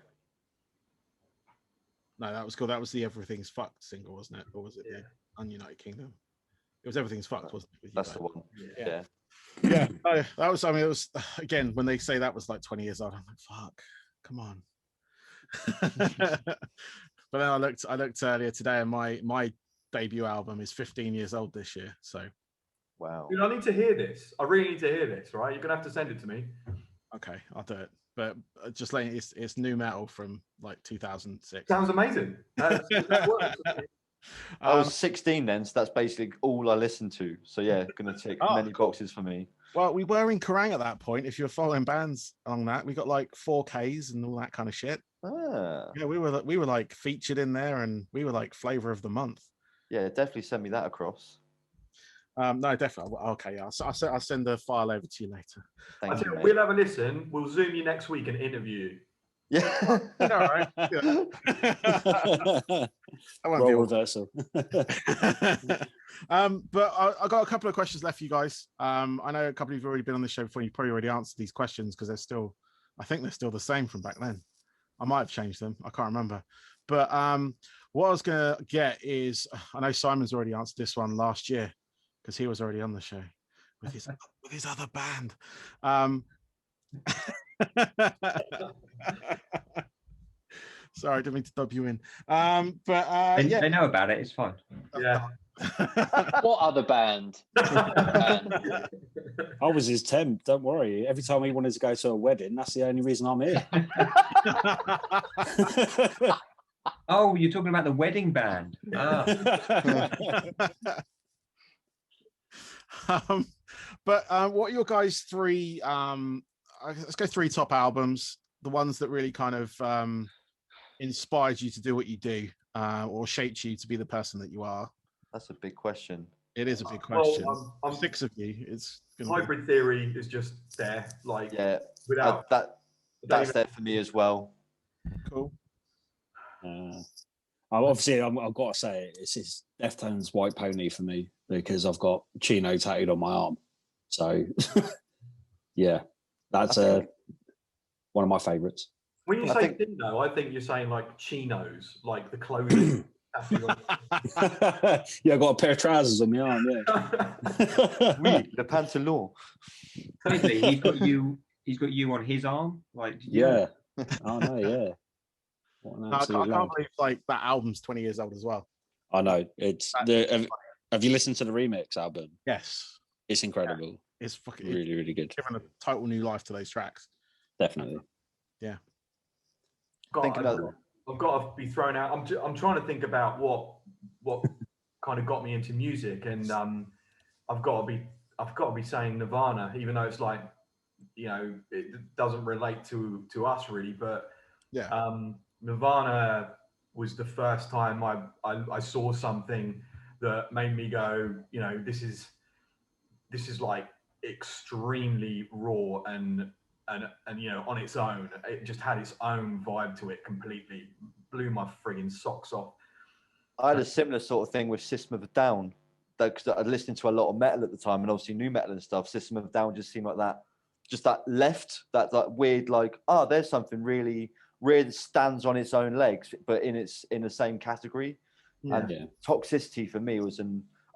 No, that was cool. That was the Everything's Fucked single, wasn't it? Or was it the Ununited Kingdom? It was Everything's Fucked, wasn't it? That's the one. Yeah. Yeah. No, that was, I mean, it was, again, when they say that was like 20 years old, I'm like, fuck, come on. But then I looked earlier today, and my debut album is 15 years old this year. So wow. Dude, I need to hear this. I really need to hear this, right? You're gonna have to send it to me. Okay, I'll do it. But just like, it's new metal from like 2006. Sounds amazing. That works. I was 16 then, so that's basically all I listened to. So yeah, gonna tick many boxes for me. Well, we were in Kerrang at that point. If you're following bands along that, we got like 4Ks and all that kind of shit. Ah. Yeah, we were like featured in there, and we were like flavor of the month. Yeah, definitely send me that across. No, definitely. Okay, yeah. I'll send the file over to you later. Thank you, mate. We'll have a listen. We'll Zoom you next week and interview you. Yeah. All right. Yeah. I won't Role be reversal. but I got a couple of questions left for you guys. I know a couple of you have already been on the show before. You probably already answered these questions because I think they're still the same from back then. I might have changed them. I can't remember. But what I was gonna get is, I know Simon's already answered this one last year because he was already on the show with his other band. Sorry, I didn't mean to dub you in. They know about it. It's fine. Yeah. What other band? I was his temp. Don't worry. Every time he wanted to go to a wedding, that's the only reason I'm here. Oh, you're talking about the wedding band. Ah. What are your guys' three? Let's go three top albums. The ones that really kind of inspired you to do what you do, or shaped you to be the person that you are. That's a big question. It is a big question. I'm 6 of you. It's Hybrid Theory is just there. Like, Yeah, without that's there for me as well. cool. Obviously, I've got to say it's Deftones' White Pony for me because I've got Chino tattooed on my arm. So, yeah, that's one of my favourites. When you say thin, though, I think you're saying like chinos, like the clothing. Yeah, I got a pair of trousers on my arm. Yeah, Oui, le pantalon. Basically, he's got you on his arm. Like, yeah. Oh no, yeah. What an I absolute can't lad. believe like that album's 20 years old as well. I know. It's have you listened to the remix album? Yes, It's incredible. yeah. It's fucking Really, really good. given a total new life to those tracks. Definitely. Yeah. I've got to be thrown out. I'm trying to think about what kind of got me into music, and I've got to be saying Nirvana, even though it's like, you know, it doesn't relate to us really, but Yeah. Nirvana was the first time I saw something that made me go, you know, this is like extremely raw and you know, on its own, it just had its own vibe to it. Completely blew my frigging socks off. I had a similar sort of thing with System of a Down, because I'd listened to a lot of metal at the time, and obviously new metal and stuff. System of a Down just seemed like that, just that weird, like, oh, there's something really weird that stands on its own legs, but in the same category. Yeah. And Toxicity for me was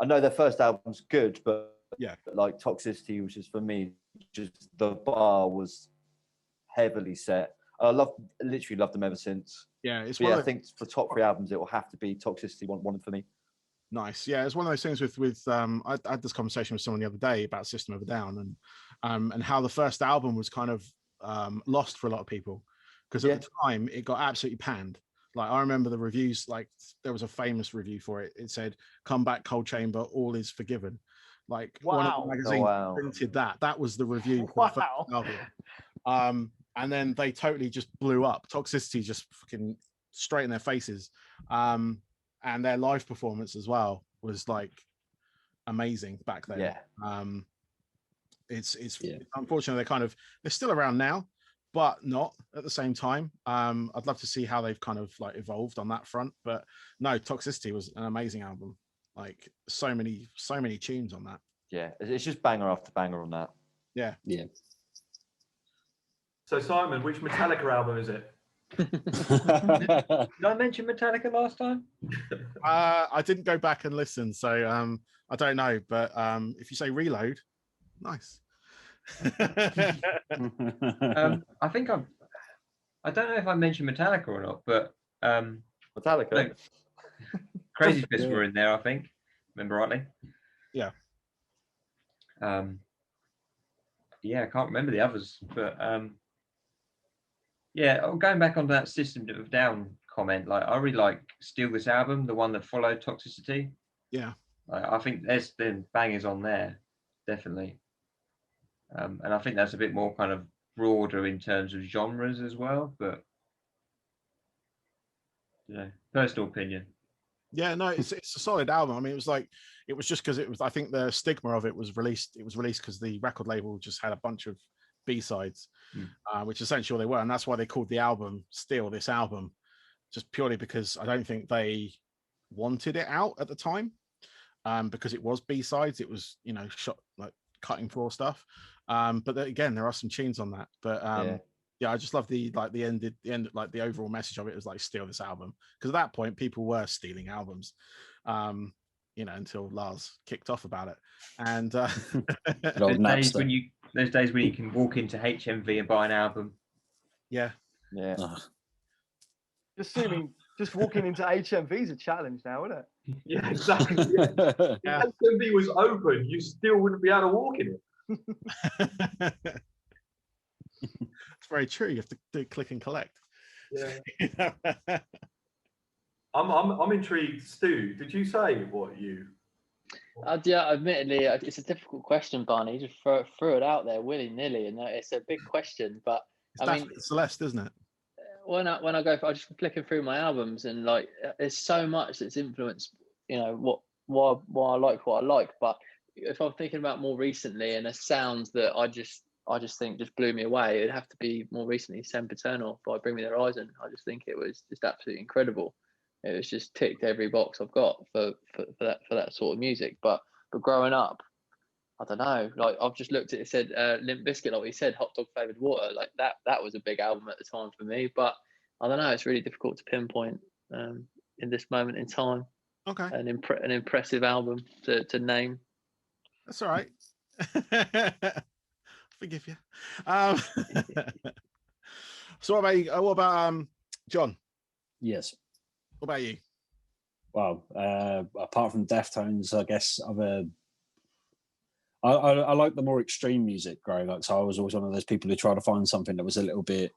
I know their first album's good, but Yeah. like Toxicity was just, for me, just the bar was heavily set. I literally loved them ever since. Yeah, it's I think for top 3 albums, it will have to be Toxicity one for me. Nice. Yeah, it's one of those things with I had this conversation with someone the other day about System of a Down and how the first album was kind of lost for a lot of people because at the time it got absolutely panned. Like I remember the reviews, like there was a famous review for it. It said, "Come back, Cold Chamber, all is forgiven." Like one of the magazines printed that. That was the review for the first album. And then they totally just blew up. Toxicity just fucking straight in their faces. And their live performance as well was like amazing back then. Yeah. It's unfortunately they're still around now, but not at the same time. I'd love to see how they've kind of like evolved on that front. But no, Toxicity was an amazing album. Like so many tunes on that. Yeah, it's just banger after banger on that. Yeah. Yeah. So Simon, which Metallica album is it? Did I mention Metallica last time? I didn't go back and listen, so I don't know. But if you say Reload, nice. I think I don't know if I mentioned Metallica or not, but Metallica. No, Crazy Fist were in there, I think. Remember rightly? Yeah. Yeah, I can't remember the others, but yeah, going back onto that System of a Down comment, like I really like Steal This Album, the one that followed Toxicity. Yeah. I think there's been bangers on there, definitely. And I think that's a bit more kind of broader in terms of genres as well, but you know, personal opinion. Yeah, no, it's a solid album. I mean, it was just because it was. I think the stigma of it was released. It was released because the record label just had a bunch of B-sides, which essentially all they were, and that's why they called the album "Steal This Album," just purely because I don't think they wanted it out at the time, because it was B-sides. It was shot like cutting floor stuff, but again, there are some tunes on that. But yeah, I just love the end, like the overall message of it was like steal this album, because at that point people were stealing albums, until Lars kicked off about it. And those days when you can walk into HMV and buy an album. Yeah. Just walking into HMV is a challenge now, isn't it? Yeah, exactly. If HMV was open, you still wouldn't be able to walk in it. It's very true. You have to do click and collect. Yeah. I'm intrigued. Stu, did you say what you? Yeah, admittedly, it's a difficult question, Barney. Just throw it out there willy nilly, and it's a big question. But it's Celeste, isn't it? When I go, I just flicking through my albums, and like, there's so much that's influenced. Why I like what I like. But if I'm thinking about more recently, and the sounds that I just think just blew me away, it'd have to be more recently Sempiternal by Bring Me the Horizon. I just think it was just absolutely incredible. It was just ticked every box I've got for that sort of music. But growing up, I don't know. Like, I've just looked at it, said Limp Bizkit, like we said, Hot Dog Flavored Water. Like that was a big album at the time for me. But I don't know. It's really difficult to pinpoint in this moment in time. Okay. An impressive album to name. That's all right. Forgive you. So what about John? Yes. What about you? Well, apart from Deftones, I guess I like the more extreme music growing up. So I was always one of those people who tried to find something that was a little bit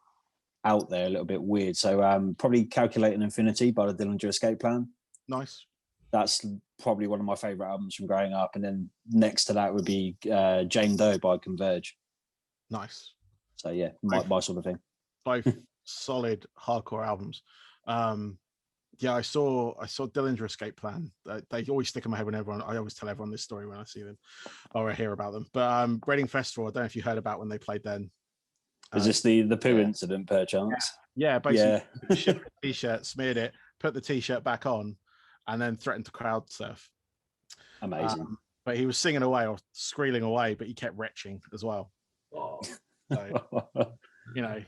out there, a little bit weird. So probably Calculating Infinity by the Dillinger Escape Plan. Nice. That's probably one of my favorite albums from growing up. And then next to that would be Jane Doe by Converge. Nice. So yeah, my sort of thing. Both solid hardcore albums. Yeah, I saw Dillinger Escape Plan. They always stick in my head whenever I always tell everyone this story when I see them or I hear about them. But Reading Festival, I don't know if you heard about when they played then. Is this the poo incident, perchance? Yeah, basically. Yeah. Shipped the t-shirt, smeared it, put the t-shirt back on, and then threatened to crowd surf. Amazing. But he was singing away or squealing away, but he kept retching as well. Oh. So,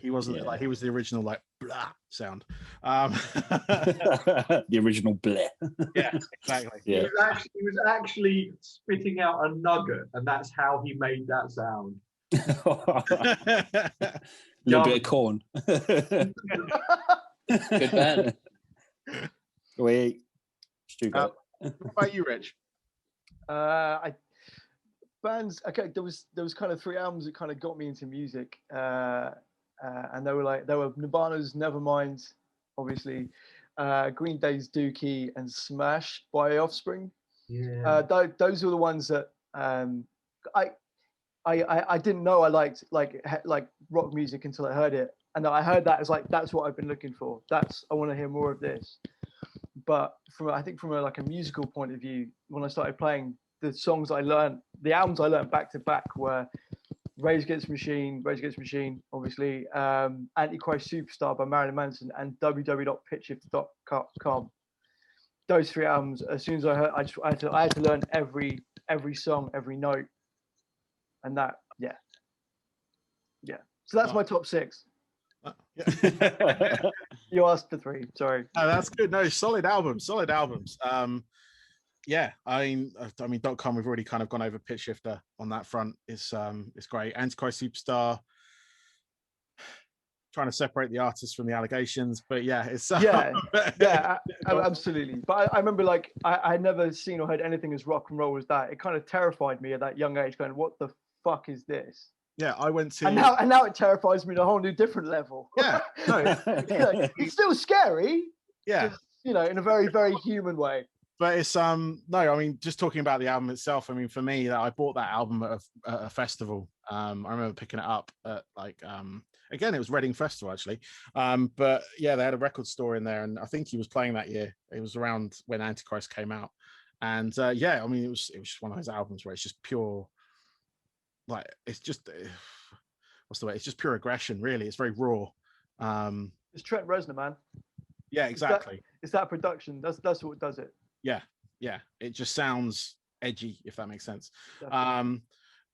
he wasn't like he was the original like blah sound. The original bleh. Yeah, exactly. Yeah. He was actually spitting out a nugget, and that's how he made that sound. A little bit of corn. Good band. Stupid. What about you, Rich? Bands. Okay, there was kind of 3 albums that kind of got me into music, and they were Nirvana's Nevermind, obviously, Green Day's Dookie, and Smash by Offspring. Yeah. Those were the ones that I didn't know I liked like rock music until I heard it, and I heard that as like that's what I've been looking for. I want to hear more of this. But from a musical point of view, when I started playing, the songs the albums I learned back to back were Rage Against the Machine, obviously, Antichrist Superstar by Marilyn Manson, and www.pitchshifter.com. Those 3 albums, as soon as I heard, I had to learn every song, every note, and that, yeah. So that's my top 6. You asked for 3. Sorry. Oh, that's good. No, solid albums. Yeah, I mean, .com. We've already kind of gone over Pitch Shifter on that front. It's great. Antichrist Superstar. Trying to separate the artists from the allegations, but yeah, it's absolutely. But I remember, like, I had never seen or heard anything as rock and roll as that. It kind of terrified me at that young age. Going, what the fuck is this? Yeah, I went to, and now it terrifies me at a whole new different level. Yeah, no, it's still scary. Yeah, just, in a very, very human way. but it's no, I mean, just talking about the album itself. I mean, for me, that I bought that album at a festival. I remember picking it up at again, it was Reading Festival actually. But yeah, they had a record store in there, and I think he was playing that year. It was around when Antichrist came out, and yeah, I mean, it was just one of those albums where it's just pure, like it's just what's the way? It's just pure aggression, really. It's very raw. It's Trent Reznor, man. Yeah, exactly. It's that production. That's what does it. Yeah. It just sounds edgy, if that makes sense. Definitely.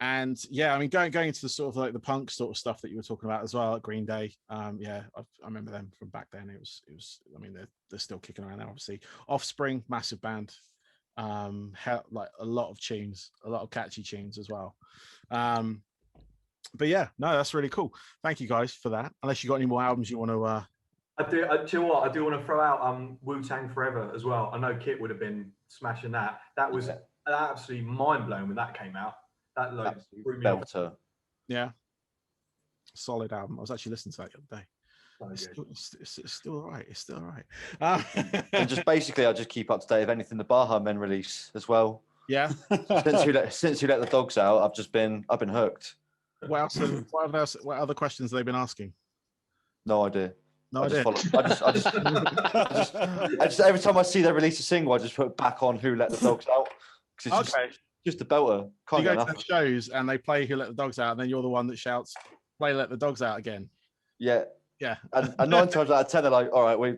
And yeah, I mean, going into the sort of like the punk sort of stuff that you were talking about as well at Green Day. Yeah, I remember them from back then. It was. I mean, they're still kicking around now. Obviously, Offspring, massive band. Like a lot of tunes, a lot of catchy tunes as well. But yeah, no, that's really cool. Thank you guys for that. Unless you got any more albums you want to. I do. Do you know what? I do want to throw out Wu-Tang Forever as well. I know Kit would have been smashing that. That was absolutely mind blowing when that came out. That like belter. Yeah, solid album. I was actually listening to that the other day. It's still all right. It's still all right. And just basically, I just keep up to date of anything the Baha Men release as well. Yeah. Since you let the dogs out, I've been hooked. What else? What other questions have they been asking? No idea. No idea. I just every time I see they release a single, I just put back on Who Let the Dogs Out. It's just a belter. You go to the shows and they play Who Let the Dogs Out, and then you're the one that shouts, "Play Let the Dogs Out" again. Yeah. Yeah. And 9 times out of 10, they're like, "All right, we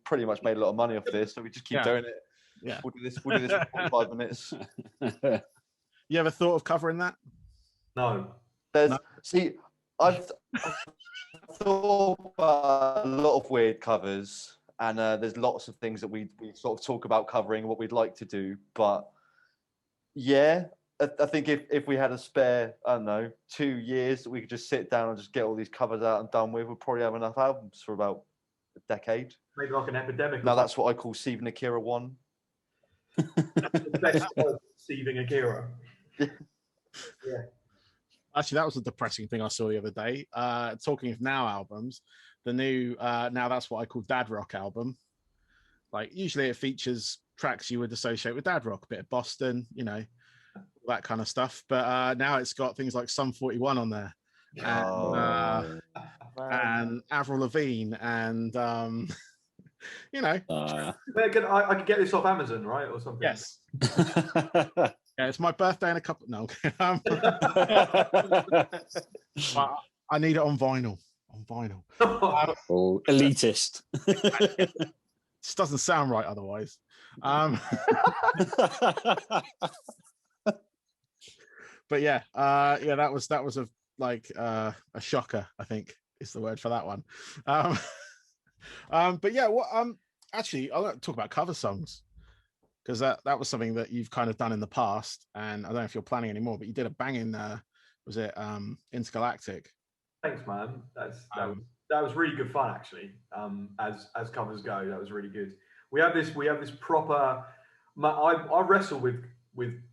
pretty much made a lot of money off this, so we just keep doing it. Yeah. We'll do this for 45 minutes." You ever thought of covering that? No. See, I've thought about a lot of weird covers, and there's lots of things that we sort of talk about covering, what we'd like to do. But yeah, I think if we had a spare, I don't know, 2 years that we could just sit down and just get all these covers out and done with, we'd probably have enough albums for about a decade. Maybe like an epidemic. Now that's what I call Seething Akira 1. The best of Seething Akira. Yeah. Actually, that was a depressing thing I saw the other day. Talking of now albums, the new Now That's What I Call Dad Rock album. Like, usually it features tracks you would associate with dad rock, a bit of Boston, you know, that kind of stuff. But now it's got things like Sum 41 on there, and Avril Lavigne, and you know. I could get this off Amazon, right, or something. Yes. Yeah, it's my birthday in a couple. No, I need it on vinyl. Elitist. This doesn't sound right otherwise. But yeah, that was a shocker, I think is the word for that one. But yeah, actually, I'll talk about cover songs, because that was something that you've kind of done in the past, and I don't know if you're planning anymore, but you did a banging was it Intergalactic? Thanks, man. That was really good fun, actually. As covers go, that was really good. We have this proper. I wrestle with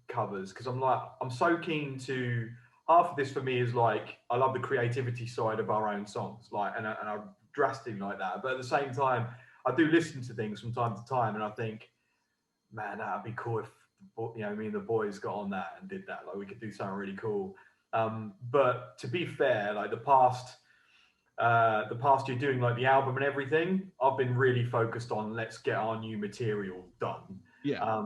covers because I'm so keen to. Half of this for me is like I love the creativity side of our own songs, and I drastically like that. But at the same time, I do listen to things from time to time, and I think, man, that'd be cool if me and the boys got on that and did that. Like, we could do something really cool. But to be fair, like the past year doing like the album and everything, I've been really focused on let's get our new material done. Yeah.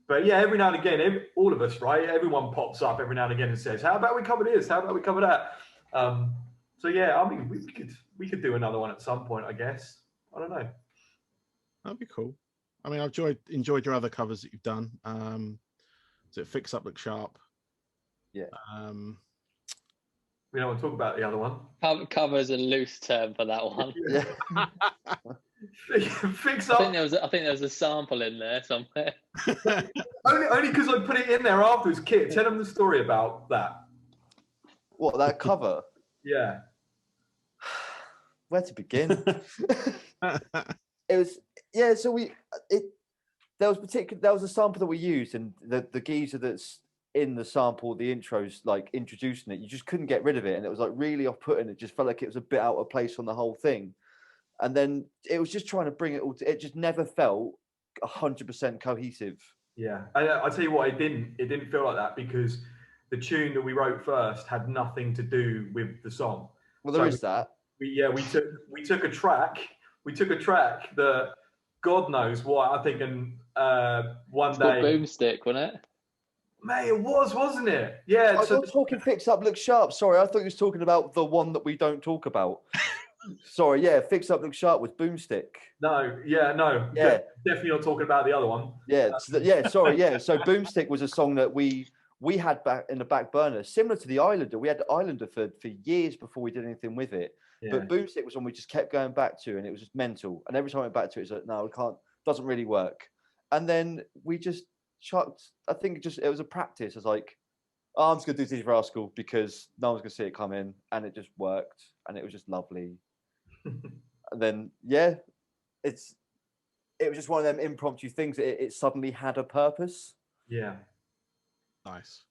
But yeah, every now and again, all of us, right? Everyone pops up every now and again and says, "How about we cover this? How about we cover that?" So yeah, I mean, we could do another one at some point, I guess. I don't know. That'd be cool. I mean, I've enjoyed your other covers that you've done. So it Fix Up Look Sharp. Yeah. We don't want to talk about the other one. Cover is a loose term for that one. Yeah. Fix Up. I think there was a sample in there somewhere. only because I put it in there afterwards. Kit, tell them the story about that. What, that cover? Yeah. Where to begin? It was, yeah. So there was a sample that we used, and the geezer that's in the sample, the intro's like introducing it, you just couldn't get rid of it, and it was like really off-putting. It just felt like it was a bit out of place on the whole thing. And then it was just trying to bring it all it just never felt 100% cohesive. Yeah, and I tell you what, it didn't feel like that because the tune that we wrote first had nothing to do with the song. Well, there is that. We took a track that God knows what I think, and one It's day called Boomstick, wasn't it? Mate, it was, wasn't it? Yeah. I was talking Fix Up, Look Sharp. Sorry, I thought you was talking about the one that we don't talk about. Sorry, yeah, Fix Up, Look Sharp was Boomstick. No, definitely not talking about the other one. Yeah, sorry, yeah. So Boomstick was a song that we had back in the back burner, similar to the Islander. We had the Islander for years before we did anything with it. Yeah. But Boomstick was one we just kept going back to, and it was just mental. And every time I went back to it, it's like, no, we can't, doesn't really work. And then we just chucked, I think it was a practice. I was like, oh, I'm just gonna do Teach Rascal because no one's gonna see it coming, and it just worked, and it was just lovely. And then it was just one of them impromptu things. It suddenly had a purpose. Yeah. Nice.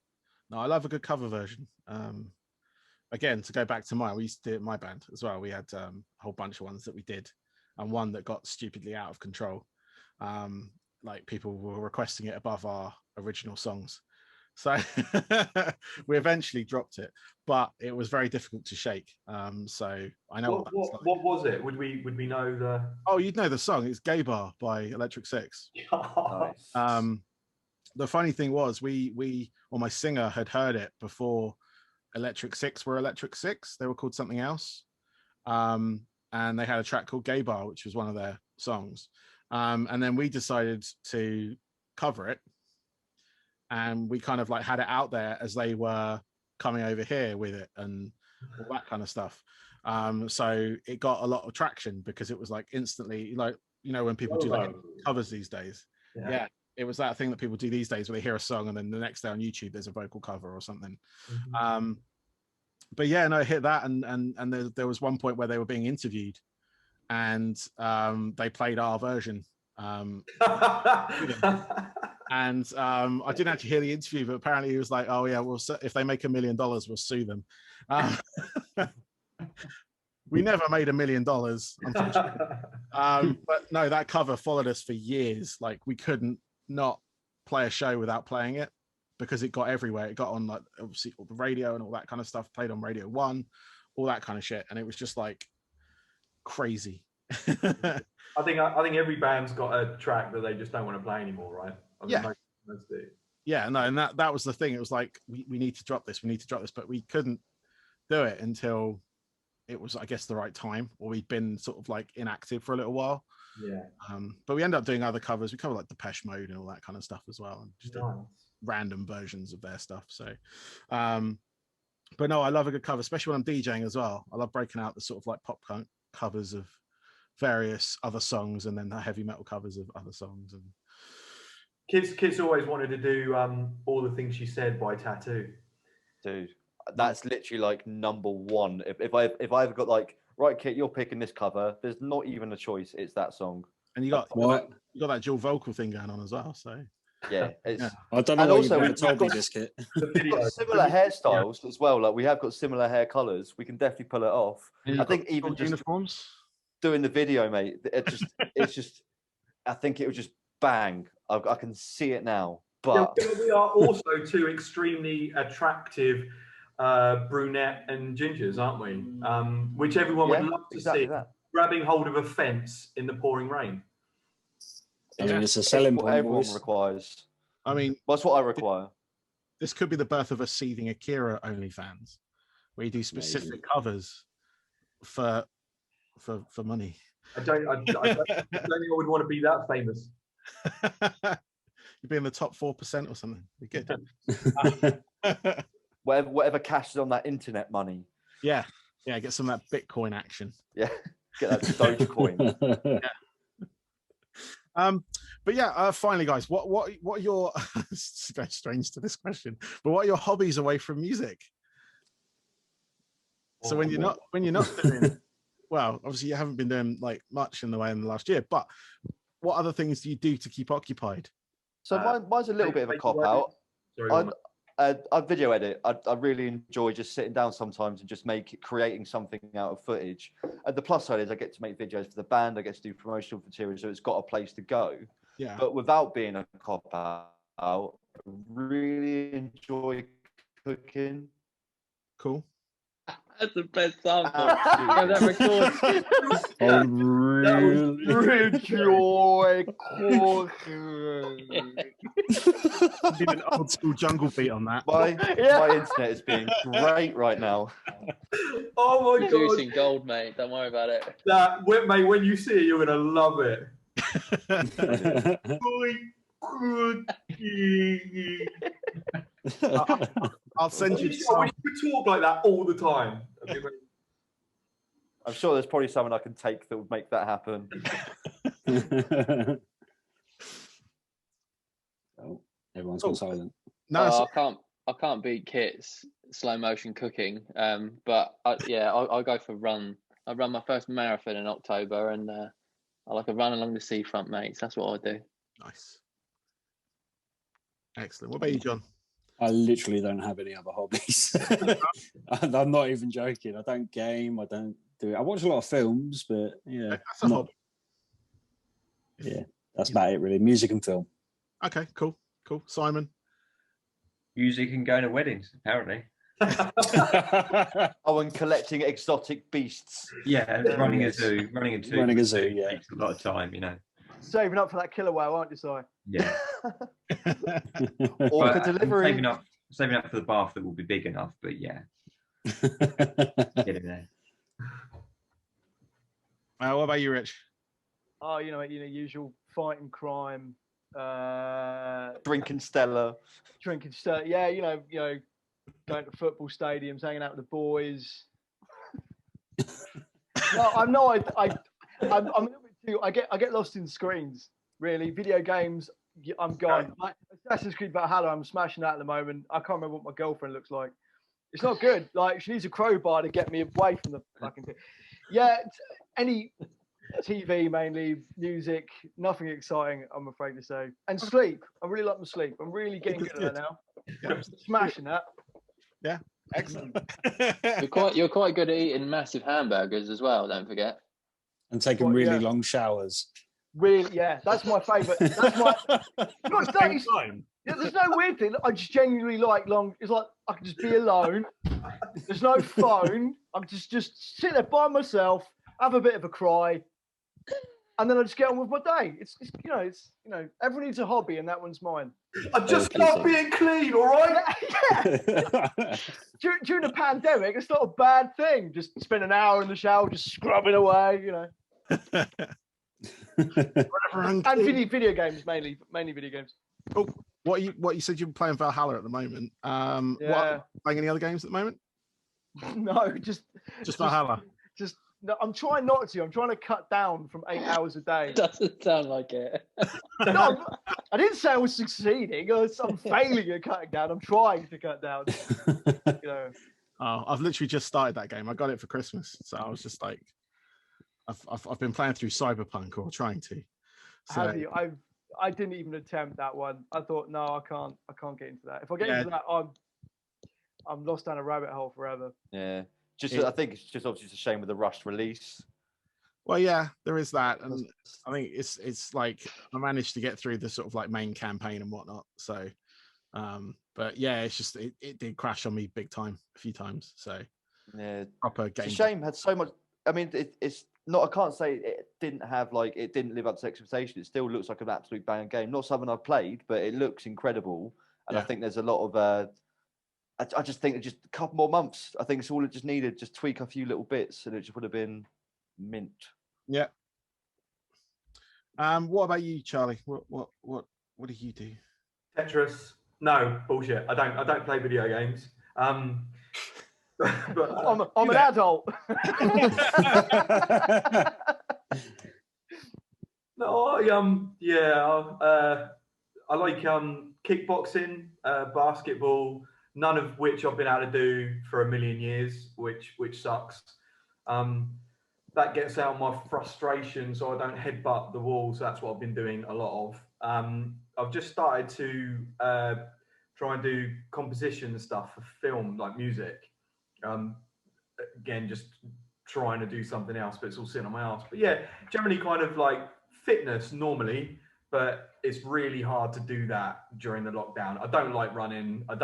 No, I love a good cover version. Again, to go back to we used to do it in my band as well. We had a whole bunch of ones that we did, and one that got stupidly out of control. Like people were requesting it above our original songs. So we eventually dropped it, but it was very difficult to shake. So I know what was it? Would we know the? Oh, you'd know the song. It's "Gay Bar" by Electric Six. Nice. The funny thing was, my singer had heard it before Electric Six were Electric Six. They were called something else, and they had a track called "Gay Bar," which was one of their songs. And then we decided to cover it. And we kind of like had it out there as they were coming over here with it and all that kind of stuff. So it got a lot of traction because it was like instantly, like, you know, when people do like covers these days. Yeah. It was that thing that people do these days where they hear a song and then the next day on YouTube there's a vocal cover or something. Mm-hmm. But yeah, no, it hit that, and there was one point where they were being interviewed and they played our version. And I didn't actually hear the interview, but apparently he was like, "Oh yeah, if they make $1 million, we'll sue them." We never made $1 million, unfortunately. But no, that cover followed us for years. Like we couldn't not play a show without playing it because it got everywhere. It got on like obviously all the radio and all that kind of stuff. Played on Radio 1, all that kind of shit, and it was just like crazy. I think every band's got a track that they just don't want to play anymore, right? Yeah, no, and that was the thing. It was like we need to drop this, but we couldn't do it until it was, I guess, the right time, or we'd been sort of like inactive for a little while. Yeah. But we ended up doing other covers. We covered like Depeche Mode and all that kind of stuff as well, and just random versions of their stuff. So, but no, I love a good cover, especially when I'm DJing as well. I love breaking out the sort of like pop punk covers of various other songs, and then the heavy metal covers of other songs. And Kids always wanted to do All the Things She Said by Tattoo. Dude, that's literally like number one. If I ever got like, right, Kit, you're picking this cover, there's not even a choice. It's that song. And you got that dual vocal thing going on as well. So yeah, it's. Yeah. I don't know. And also, we've told me got this, Kit. We've got similar hairstyles as well. Like we have got similar hair colors. We can definitely pull it off. I think even just uniforms. Doing the video, mate, it's just. I think it was just bang. I can see it now. But we are also two extremely attractive brunette and gingers, aren't we? Which everyone would love to see grabbing hold of a fence in the pouring rain. I mean, it's a selling point. Everyone requires. I mean, that's what I require. This could be the birth of a Seething Akira OnlyFans, where you do specific covers for money. I don't think I would want to be that famous. You'd be in the top 4% or something. Be good. Whatever cashes on that internet money. Yeah, get some of that Bitcoin action. Yeah, get that Dogecoin. Yeah. But yeah, finally, guys, what are your? It's very strange to this question, but what are your hobbies away from music? So when you're not doing, well, obviously you haven't been doing like much in the last year, but what other things do you do to keep occupied? So mine's a little bit of a cop out. I video edit. I really enjoy just sitting down sometimes and just creating something out of footage. And the plus side is I get to make videos for the band. I get to do promotional material, so it's got a place to go. Yeah. But without being a cop out, I really enjoy cooking. Cool. That's the best sample. Absolutely. Yeah, that record. I really enjoy cooking. Did an old school jungle beat on that. My Yeah. my internet is being great right now. Oh my god! Producing gold, mate. Don't worry about it. Mate, when you see it, you're gonna love it. I'll send you. I wish you could talk like that all the time. I'm sure there's probably someone I can take that would make that happen. Oh, everyone's gone silent. No, I can't beat Kit's slow motion cooking. But I'll go for run. I run my first marathon in October, and I like a run along the seafront, mates. That's what I do. nice. Excellent. What about you, John? I literally don't have any other hobbies. I'm not even joking. I don't game. I don't do it. I watch a lot of films, but yeah, That's a hobby. yeah, that's about it really. Music and film. Okay, cool. Simon? Music and going to weddings, apparently. Oh, and collecting exotic beasts. Yeah, running a zoo. Running a zoo yeah. takes a lot of time, you know. Saving up for that killer whale, aren't you, Si? Yeah. Or for But I'm delivery. saving up for the bath that will be big enough, but yeah, get in there. What about you, Rich? Oh, usual fighting crime, Drinking Stella. drinking stuff. Yeah, going to football stadiums, hanging out with the boys. No, I'm a little bit too. I get lost in screens. Really, video games. I'm gone. Like Assassin's Creed Valhalla, I'm smashing that at the moment. I can't remember what my girlfriend looks like. It's not good. Like she needs a crowbar to get me away from the fucking thing. Yeah, any TV mainly, music, nothing exciting. I'm afraid to say. And sleep. I really like my sleep. I'm really getting good at that now. Yeah. Smashing that. Yeah, excellent. You're quite good at eating massive hamburgers as well. Don't forget. And taking Well, really yeah. long showers. Really, yeah, that's my favourite. That's my. Look, that is, Time. yeah, there's no weird thing. I just genuinely like long. It's like I can just be alone. There's no phone. I'm just sit there by myself, have a bit of a cry, and then I just get on with my day. It's everyone needs a hobby, and that one's mine. I just love being clean, all right? Yeah. During the pandemic, it's not a bad thing. Just spend an hour in the shower, just scrubbing away. And video games mainly video games. Oh, what you said you were playing Valhalla at the moment. Yeah. Playing any other games at the moment? No, just Valhalla. No, I'm trying not to. I'm trying to cut down from 8 hours a day. Doesn't sound like it. No, I didn't say I was succeeding. I'm failing at cutting down. I'm trying to cut down. Oh, I've literally just started that game. I got it for Christmas, so I was just like, I've been playing through Cyberpunk or trying to. So, Have you? I didn't even attempt that one. I thought, no, I can't get into that. If I get into that, I'm lost down a rabbit hole forever. Yeah. I think it's just obviously a shame with the rushed release. well, yeah, there is that, and I think it's like I managed to get through the sort of like main campaign and whatnot. So, but yeah, it's just it did crash on me big time a few times. So Yeah. proper game. It's a shame. Had so much. I mean, it's not. I can't say it didn't live up to expectation. It still looks like an absolute bang game. Not something I've played, but it looks incredible. And I think there's a lot of. I just think just a couple more months. I think it's all it just needed. Just tweak a few little bits, and it just would have been mint. Yeah. What about you, Charlie? What do you do? Tetris. No, bullshit. I don't play video games. But I'm an adult. No, I like kickboxing, basketball. None of which I've been able to do for a million years, which sucks. That gets out my frustration, so I don't headbutt the walls. That's what I've been doing a lot of. I've just started to try and do composition and stuff for film, like music. Again, just trying to do something else, but it's all sitting on my ass. But yeah, generally kind of like fitness normally, but it's really hard to do that during the lockdown. I don't like running. I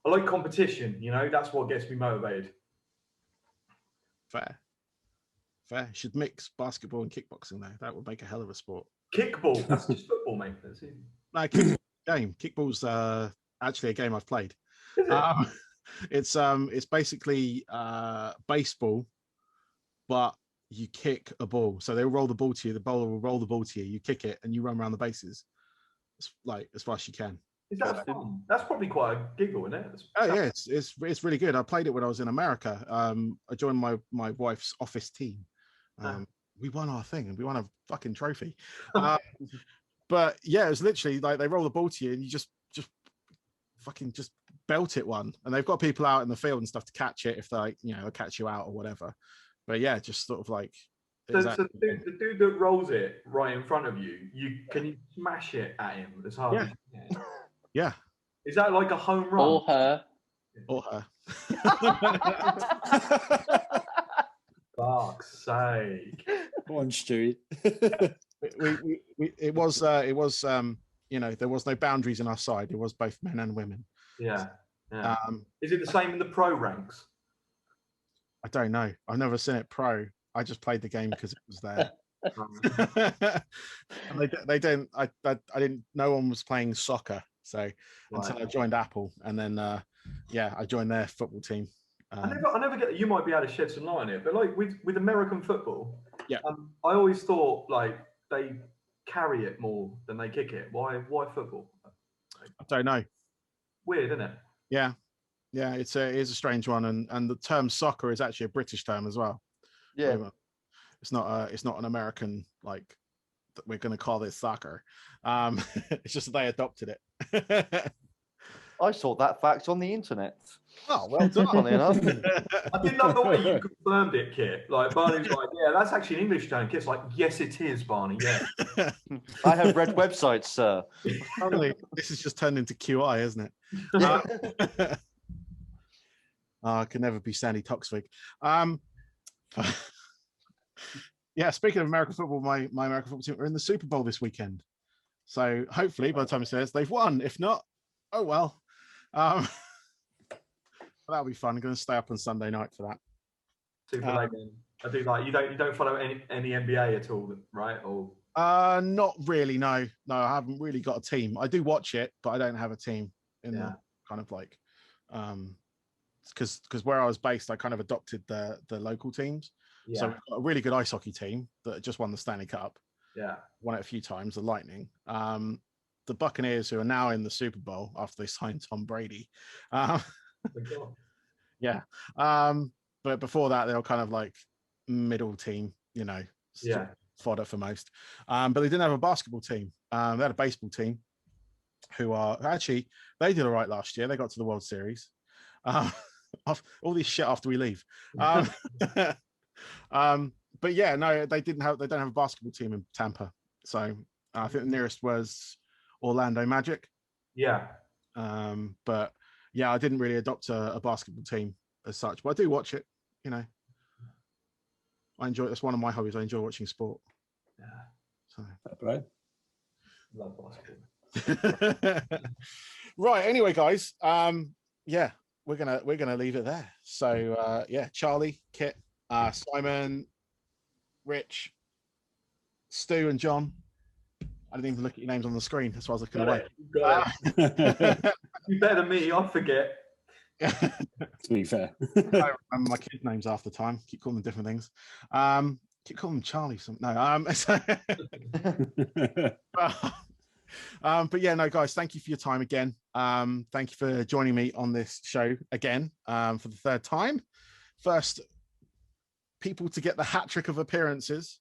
like competition, you know, that's what gets me motivated. Fair. You should mix basketball and kickboxing though. That would make a hell of a sport. Kickball, that's just football, mate. That's it. No, kickball game. Kickball's actually a game I've played. Is it? It's basically baseball, but you kick a ball. So they'll roll the ball to you, the bowler will roll the ball to you, you kick it, and you run around the bases. It's like as fast as you can. Is that fun? That's probably quite a giggle, isn't it? Yeah, it's really good. I played it when I was in America. I joined my wife's office team. We won our thing and we won a fucking trophy. But yeah, it was literally like they roll the ball to you and you just fucking just belt it one. And they've got people out in the field and stuff to catch it if they, you know, catch you out or whatever. But yeah, just sort of like. So the dude that rolls it right in front of you, can you smash it at him as hard as you can? Yeah. Is that like a home run? Or her. Fuck's sake. Go on, Stewie. It was you know, there was no boundaries in our side. It was both men and women. Yeah. Is it the same in the pro ranks? I don't know. I've never seen it pro. I just played the game because it was there. And they didn't. I didn't. No one was playing soccer. So until I joined Apple, and then I joined their football team. I never get. You might be able to shed some light on it, but like with American football, yeah, I always thought like they carry it more than they kick it. Why football? I don't know. Weird, isn't it? Yeah, it is a strange one, and the term soccer is actually a British term as well. Yeah, it's not an American like that we're going to call this soccer. It's just that they adopted it. I saw that fact on the internet. Oh, well done. Funny enough. I did love the way you confirmed it, Kit. Like Barney's like, yeah, that's actually an English term. Kit's like, yes, it is, Barney. Yeah. I have read websites, sir. This has just turned into QI, isn't it? Yeah. I can never be Sandy Toksvig. Yeah, speaking of American football, my American football team are in the Super Bowl this weekend. So hopefully by the time it says they've won. If not, oh well. That'll be fun. I'm going to stay up on Sunday night for that. Super late. I do like you don't follow any NBA at all, right? Or not really. No, I haven't really got a team. I do watch it, but I don't have a team in the kind of like because where I was based, I kind of adopted the local teams. Yeah. So we've got a really good ice hockey team that just won the Stanley Cup. Yeah, won it a few times. The Lightning. The Buccaneers, who are now in the Super Bowl after they signed Tom Brady. Yeah. But before that, they were kind of like middle team, you know, fodder for most. But they didn't have a basketball team. They had a baseball team who are actually, they did all right last year. They got to the World Series. All this shit after we leave. But yeah, no, they don't have a basketball team in Tampa. So I think the nearest was Orlando Magic. Yeah. But yeah, I didn't really adopt a basketball team as such, but I do watch it, you know. I enjoy it. That's one of my hobbies. I enjoy watching sport. Yeah. So right. Love basketball. Right. Anyway, guys. Yeah, we're gonna leave it there. So yeah, Charlie, Kit, Simon, Rich, Stu, and John. I didn't even look at your names on the screen. That's why I was looking away. You better than me. I forget. To be fair, I remember my kids' names half the time. Keep calling them different things. Keep calling them Charlie. But yeah, no, guys. Thank you for your time again. Thank you for joining me on this show again for the third time. First people to get the hat trick of appearances.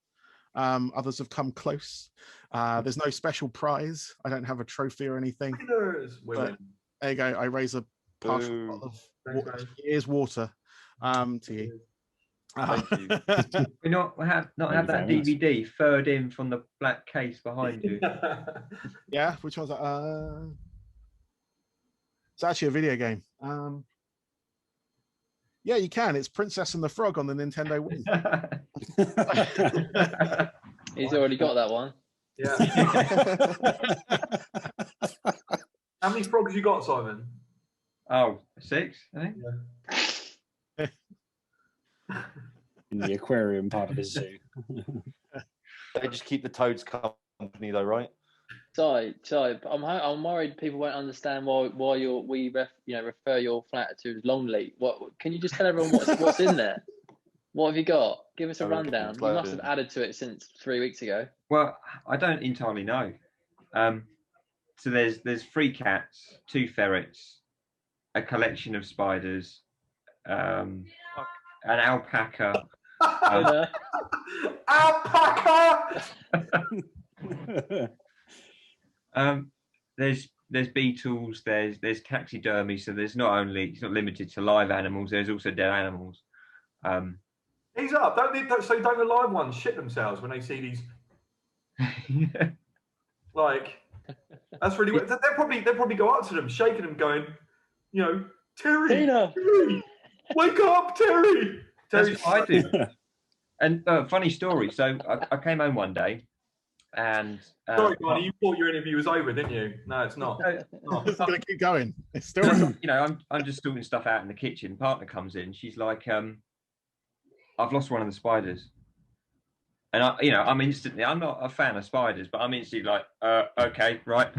Others have come close. There's no special prize. I don't have a trophy or anything. But there you go. I raise a partial bottle of water. Here's water to you. Thank you. We not have that DVD third in from the black case behind you. Yeah, which one's that? It's actually a video game. Yeah, you can. It's Princess and the Frog on the Nintendo Wii. He's already got that one. Yeah. How many frogs you got, Simon? Oh, 6, I think. In the aquarium part of the zoo. They just keep the toads company, though, right? So I'm worried people won't understand why we refer your flat to as Longleat. What can you just tell everyone what's in there? What have you got? Give us a rundown. You must have added to it since 3 weeks ago. Well, I don't entirely know. So there's 3 cats, 2 ferrets, a collection of spiders, an alpaca. Alpaca. There's beetles. There's taxidermy. So it's not limited to live animals. There's also dead animals. He's up. Don't the live ones shit themselves when they see these? Like, that's really weird. They'll probably go up to them, shaking them, going, Terry, Tina. Terry, wake up, Terry. That's what I do. And funny story. So I came home one day, and sorry, Barney, you thought your interview was over, didn't you? No, it's not. It's gonna keep going. It's still. I'm just sorting stuff out in the kitchen. Partner comes in. She's like, I've lost one of the spiders. And I'm not a fan of spiders, but I'm instantly like, okay, right.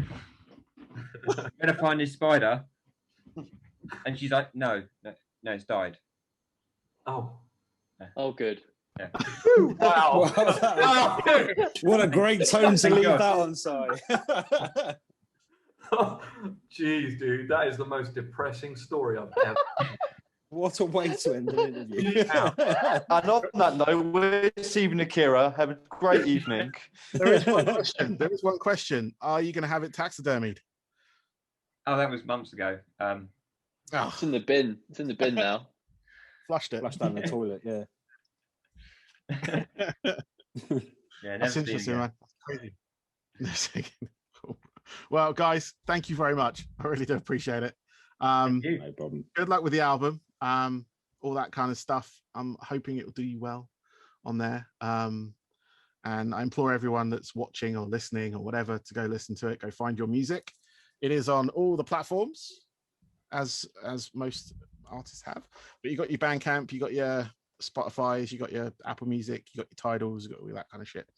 I'm gonna find this spider. And she's like, no, it's died. Oh, good. Yeah. Wow. What a great tone to leave that on, Si. Jeez, dude, that is the most depressing story I've ever. What a way to end an interview. And on that note, we're Seething Akira. Have a great evening. There is one question. Are you going to have it taxidermied? Oh, that was months ago. It's in the bin. It's in the bin now. Flushed it. Flushed down the toilet, yeah. Yeah, that's interesting, man. That's crazy. Cool. Well, guys, thank you very much. I really do appreciate it. No problem. Good luck with the album. All that kind of stuff. I'm hoping it will do you well on there. And I implore everyone that's watching or listening or whatever to go listen to it. Go find your music. It is on all the platforms, as most artists have. But you got your Bandcamp, you got your Spotify's, you got your Apple Music, you got your Tidals, you got all that kind of shit.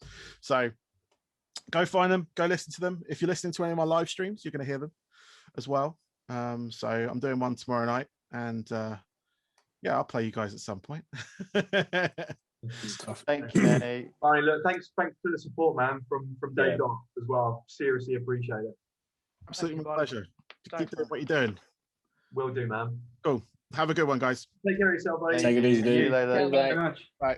So go find them, go listen to them. If you're listening to any of my live streams, you're going to hear them as well. So I'm doing one tomorrow night, and I'll play you guys at some point. Thank you, mate. All right, look, thanks for the support, man, from day dot as well. Seriously appreciate it. Absolutely my pleasure. Keep doing what you're doing. Will do, man. Cool. Have a good one, guys. Take care of yourself, buddy. Take it easy, dude. See you later. Thank you very much. Bye.